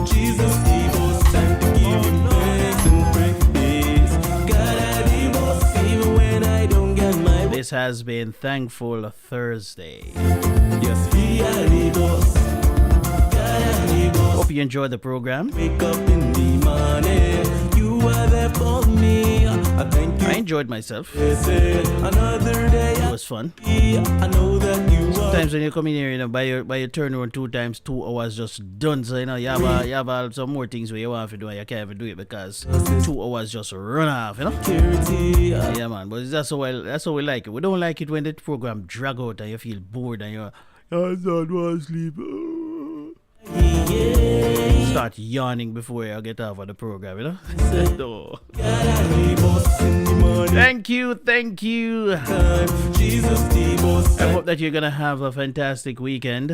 Jesus gave us time to give him praise and praise. God, even when I don't get my. This has been Thankful Thursday. Yes, he had us. Hope you enjoyed the program. Wake up in the morning. You are there for me. I thank you. I enjoyed myself. Another day. It was fun. I know that you. Sometimes when you come in here, by your turn around 2 times, 2 hours just done. So you have some more things where you want to do and you can't even do it because 2 hours just run off. Yeah, man. But that's how we like it. We don't like it when the program drag out and you feel bored and I don't want to sleep. Start yawning before I get off of the program, No. Thank you. I hope that you're gonna have a fantastic weekend.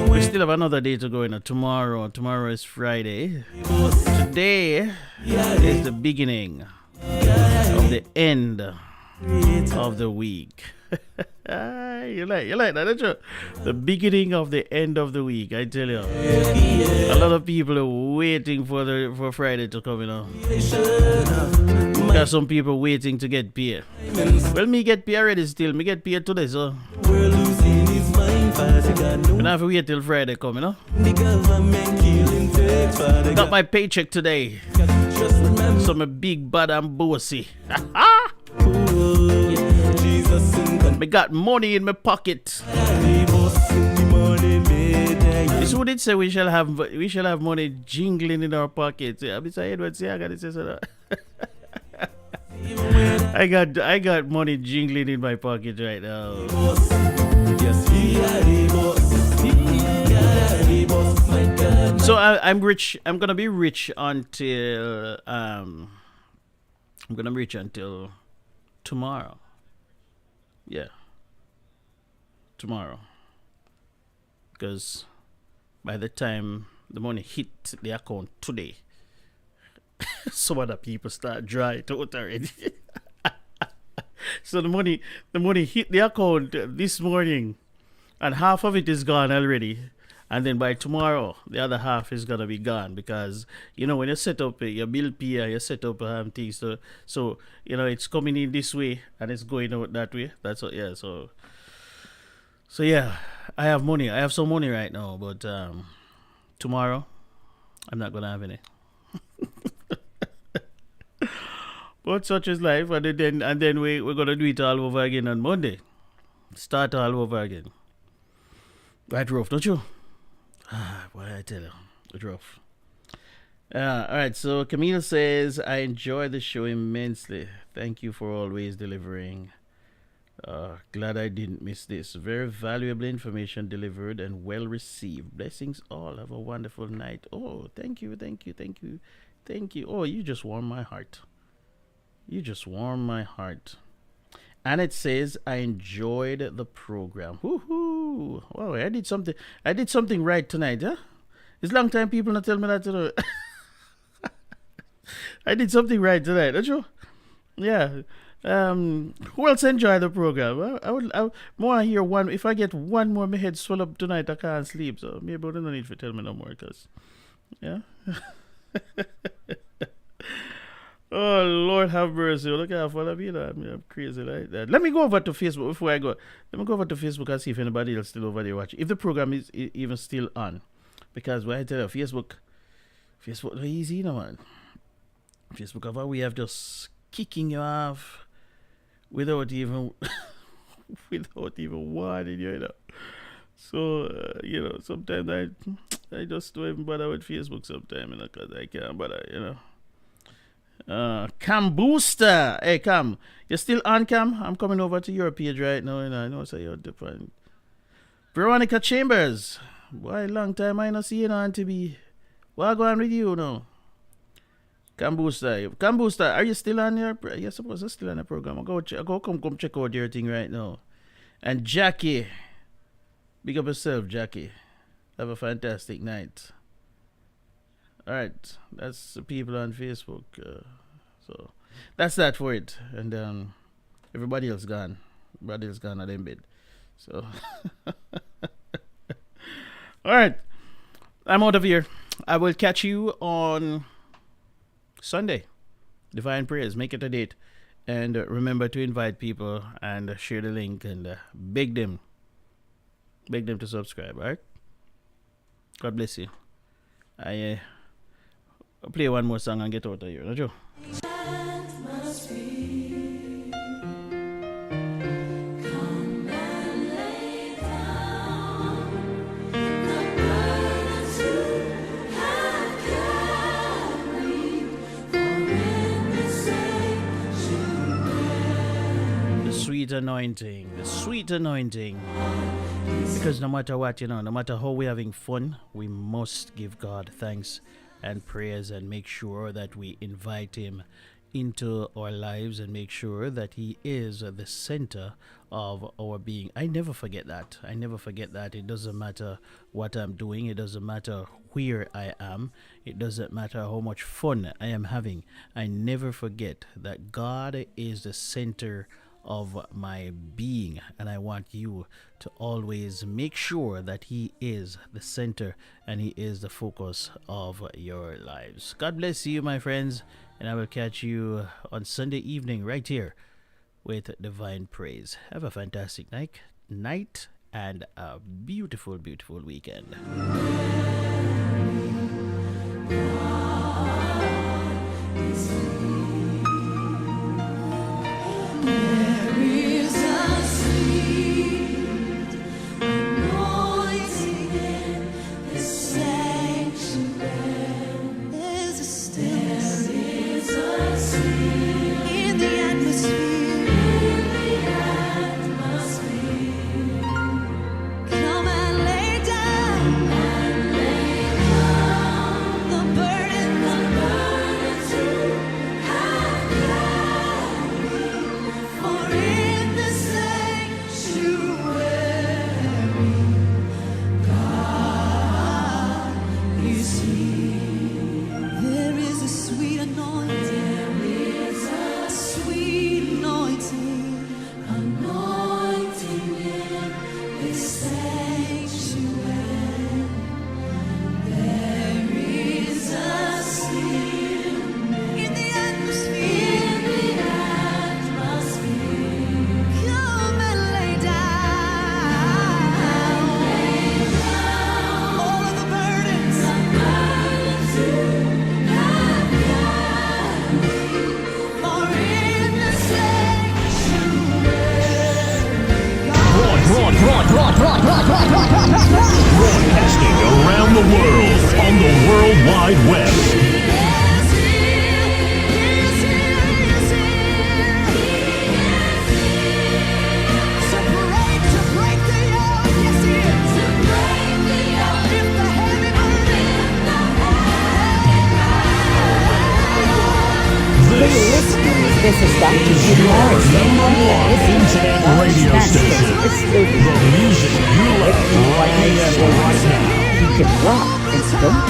We still have another day to go in. Tomorrow is Friday. Today is the beginning of the end of the week. You like that, don't you? The beginning of the end of the week, I tell you. A lot of people are waiting for Friday to come, Because some people waiting to get paid. Well, me get paid already still. Me get paid today, so I have to wait till Friday come, Got my paycheck today. So I'm a big bad and bossy. Me got money in my pocket. This would it say we shall have money jingling in our pockets. I gotta say so. I got money jingling in my pocket right now. So I'm rich. I'm gonna be rich until tomorrow. Yeah. Tomorrow. Because by the time the money hit the account today, some other people start dry out already. So the money hit the account this morning and half of it is gone already. And then by tomorrow, the other half is gonna be gone because when you set up your bill pay, you set up things. So it's coming in this way and it's going out that way. That's what. Yeah. So yeah, I have money. I have some money right now, but tomorrow, I'm not gonna have any. But such is life, and then we're gonna do it all over again on Monday. Start all over again. Right, rough, don't you? Boy, I tell you, it's rough. All right, so Camille says, I enjoy the show immensely. Thank you for always delivering Glad I didn't miss this. Very valuable information delivered and well received. Blessings all. Have a wonderful night. Oh, thank you. Oh, you just warm my heart. And it says, I enjoyed the program. Woohoo! Wow, I did something right tonight, huh? It's a long time people not tell me that, you know. I did something right tonight, don't you? Yeah. Who else enjoyed the program? I would more hear one. If I get one more, my head swell up tonight. I can't sleep. So maybe I don't need to tell me no more. Cause, yeah. Oh Lord, have mercy! Look how full of you. I'm crazy like that. Let me go over to Facebook before I go. Let me go over to Facebook and see if anybody else still over there watching. If the program is even still on, because when I tell you, Facebook not easy, you know, man. Facebook of a way of just kicking you off without even warning you, you know. So you know, sometimes I just don't even bother with Facebook sometimes, you know, because I can't bother, you know. Cam Booster, hey Cam, you still on, Cam? I'm coming over to your page right now, and I know so you're different. Veronica Chambers, boy, long time I not see you, Auntie B. What go on with you now? Cam Booster, are you still on your? You're supposed to still on the program. Come check out your thing right now. And Jackie, big up yourself, Jackie. Have a fantastic night. All right, that's the people on Facebook. So that's that for it. And everybody else gone. Everybody else gone at them bed. So all right, I'm out of here. I will catch you on Sunday. Divine Prayers. Make it a date. And remember to invite people and share the link and beg them to subscribe. All right? God bless you. I'll play one more song and get out of here. Don't you? The sweet anointing. Because no matter what, you know, no matter how we're having fun, we must give God thanks and prayers and make sure that we invite Him into our lives and make sure that He is the center of our being. I never forget that. It doesn't matter what I'm doing. It doesn't matter where I am. It doesn't matter how much fun I am having. I never forget that God is the center of my being, and I want you to always make sure that He is the center and He is the focus of your lives. God bless you, my friends, and I will catch you on Sunday evening right here with Divine Praise. Have a fantastic night and a beautiful weekend. Broadcasting around the world on the World Wide Web. is Dr. Jim Morris. Internet radio station. The music you love right here, right now. Keep it locked and don't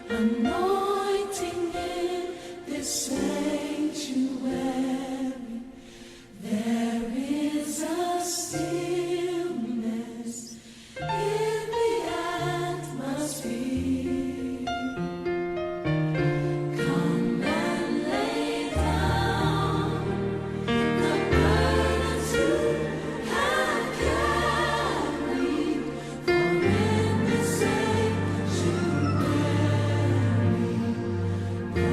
anointing in this sanctuary. There is a stillness in the atmosphere. Come and lay down the burdens you have carried, for in this sanctuary there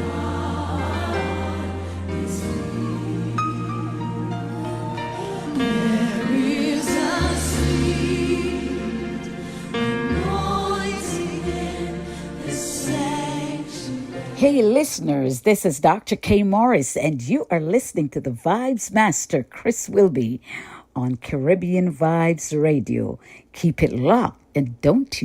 is a sweet anointing in this sanctuary. Hey listeners, this is Dr. K. Morris, and you are listening to the Vibes Master, Chris Whilby, on Caribbean Vibes Radio. Keep it locked and don't you